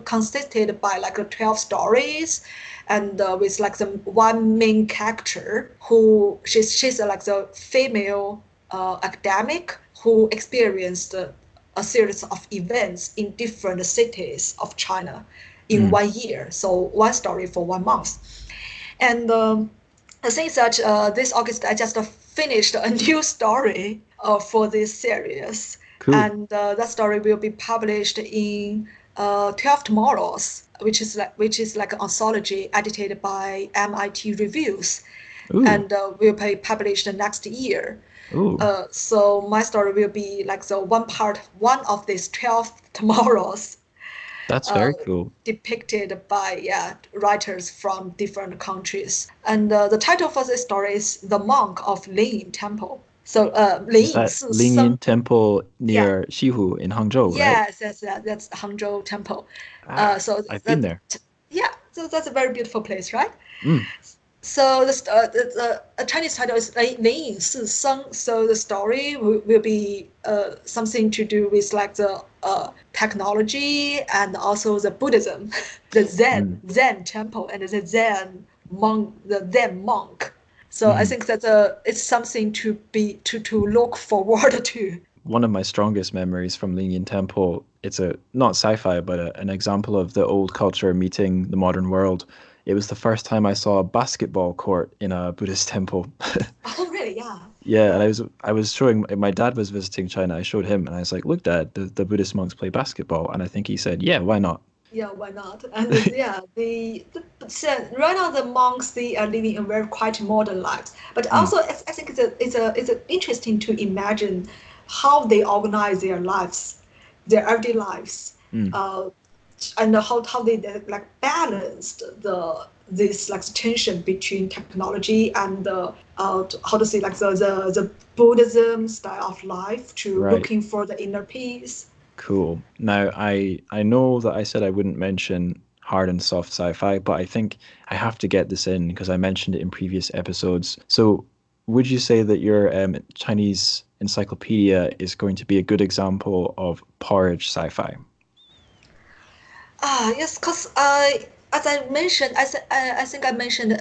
consisted by like 12 stories, and with like the one main character who she's like the female academic who experienced a series of events in different cities of China in 1 year. So one story for 1 month. And I think that this August I just finished a new story for this series. Cool. And that story will be published in 12 Tomorrows, which is like an anthology edited by MIT Reviews. Ooh. And will be published next year. So my story will be like the one of these 12 tomorrows. That's very cool. Depicted by writers from different countries. And the title for this story is The Monk of Lingyin Temple. So Is that Lingyin Temple near Xihu in Hangzhou, right? Yes, that's Hangzhou Temple. So I've been there. So that's a very beautiful place, right? Mm. So the Chinese title is 灵隐四僧. So the story will be something to do with like the technology and also the Buddhism, the Zen temple and the Zen monk. So I think that it's something to look forward to. One of my strongest memories from Lingyin Temple, it's not sci-fi, but an example of the old culture meeting the modern world. It was the first time I saw a basketball court in a Buddhist temple. Oh, really? Yeah. Yeah, and I was showing, my dad was visiting China. I showed him, and I was like, "Look, Dad, the Buddhist monks play basketball." And I think he said, "Yeah, why not?" Yeah, why not? And right now the monks, they are living a very quite modern lives. But also, I think it's interesting to imagine how they organize their lives, their everyday lives. And how they like balanced this like tension between technology and how to say like the Buddhism style of life to looking for the inner peace. Cool. Now I know that I said I wouldn't mention hard and soft sci-fi, but I think I have to get this in because I mentioned it in previous episodes. So would you say that your Chinese encyclopedia is going to be a good example of porridge sci-fi? Yes, because as I mentioned, I think I mentioned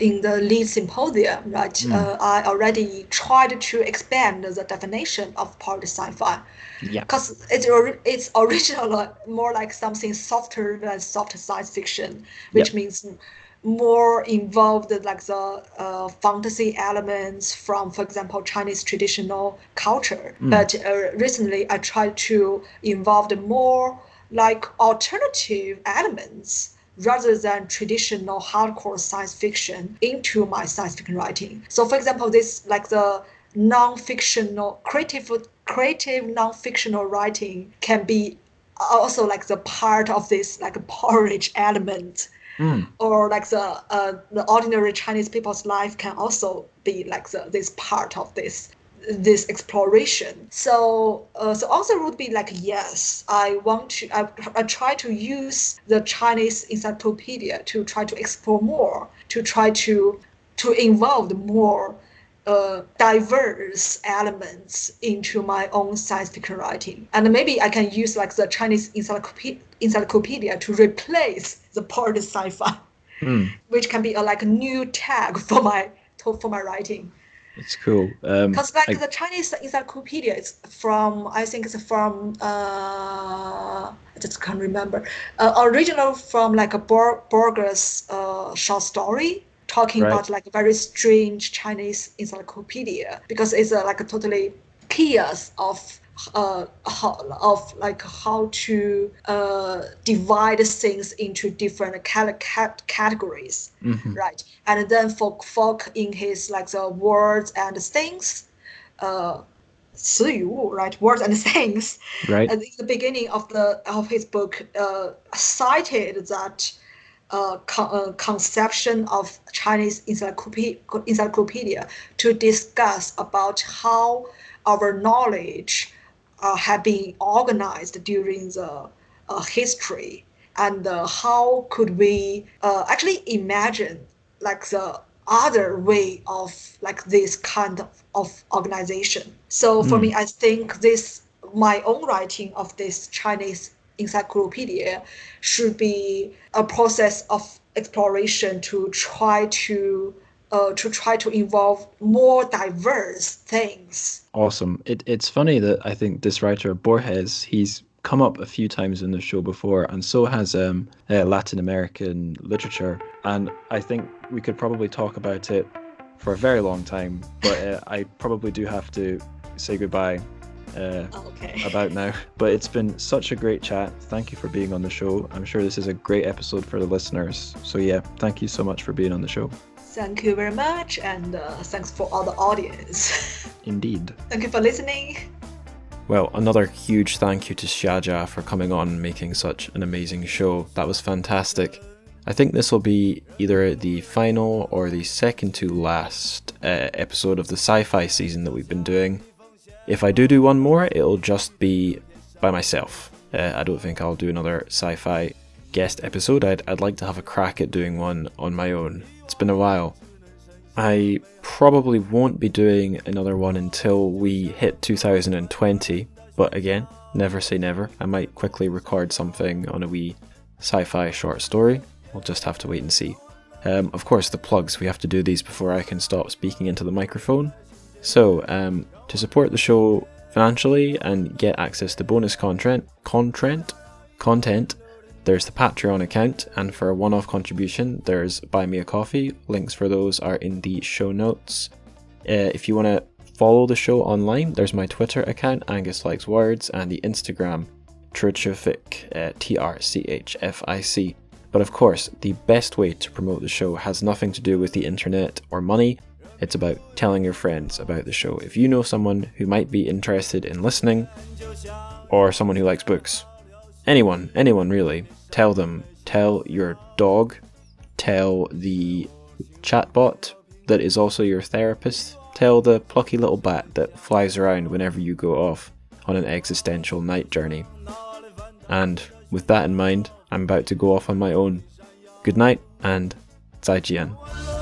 in the Leeds symposium, right? I already tried to expand the definition of porridge sci-fi. Yeah. Because it's originally more like something softer than soft science fiction, which means more involved like the fantasy elements from, for example, Chinese traditional culture. But recently I tried to involve the more like alternative elements rather than traditional hardcore science fiction into my science fiction writing. So for example, this like the non-fictional creative non-fictional writing can be also like the part of this like porridge element. Or like the ordinary Chinese people's life can also be like this part of this this exploration. So answer would be like yes. I try to use the Chinese encyclopedia to try to explore more, to try to involve more diverse elements into my own science fiction writing. And maybe I can use like the Chinese encyclopedia to replace the part sci-fi, which can be like a new tag for my writing. It's cool. Because the Chinese encyclopedia is from, I think it's from, I just can't remember, original from like a Borges short story, talking about like a very strange Chinese encyclopedia, because it's like a totally chaos of how to divide things into different categories, right? And then folk in his like the words and things, 词语物, right? Words and things. Right. And in the beginning of his book, cited that conception of Chinese encyclopedia to discuss about how our knowledge have been organized during the history, and how could we actually imagine like the other way of like this kind of organization. So for me, I think my own writing of this Chinese encyclopedia should be a process of exploration to try to involve more diverse things. Awesome. It's funny that I think this writer, Borges, he's come up a few times in the show before, and so has Latin American literature. And I think we could probably talk about it for a very long time, but I probably do have to say goodbye about now. But it's been such a great chat. Thank you for being on the show. I'm sure this is a great episode for the listeners. So yeah, thank you so much for being on the show. Thank you very much, and thanks for all the audience. Indeed. Thank you for listening. Well, another huge thank you to Xia Jia for coming on and making such an amazing show. That was fantastic. I think this will be either the final or the second to last episode of the sci-fi season that we've been doing. If I do one more, it'll just be by myself. I don't think I'll do another sci-fi guest episode. I'd like to have a crack at doing one on my own. It's been a while. I probably won't be doing another one until we hit 2020, but again, never say never. I might quickly record something on a wee sci-fi short story. We'll just have to wait and see. Of course, the plugs, we have to do these before I can stop speaking into the microphone. So, to support the show financially and get access to bonus content, there's the Patreon account, and for a one-off contribution, there's Buy Me a Coffee. Links for those are in the show notes. If you want to follow the show online, there's my Twitter account, Angus Likes Words, and the Instagram, Trchfic, TRCHFIC. But of course, the best way to promote the show has nothing to do with the internet or money. It's about telling your friends about the show. If you know someone who might be interested in listening, or someone who likes books, anyone really, tell them. Tell your dog, tell the chatbot that is also your therapist, tell the plucky little bat that flies around whenever you go off on an existential night journey. And with that in mind, I'm about to go off on my own. Good night, and 再见.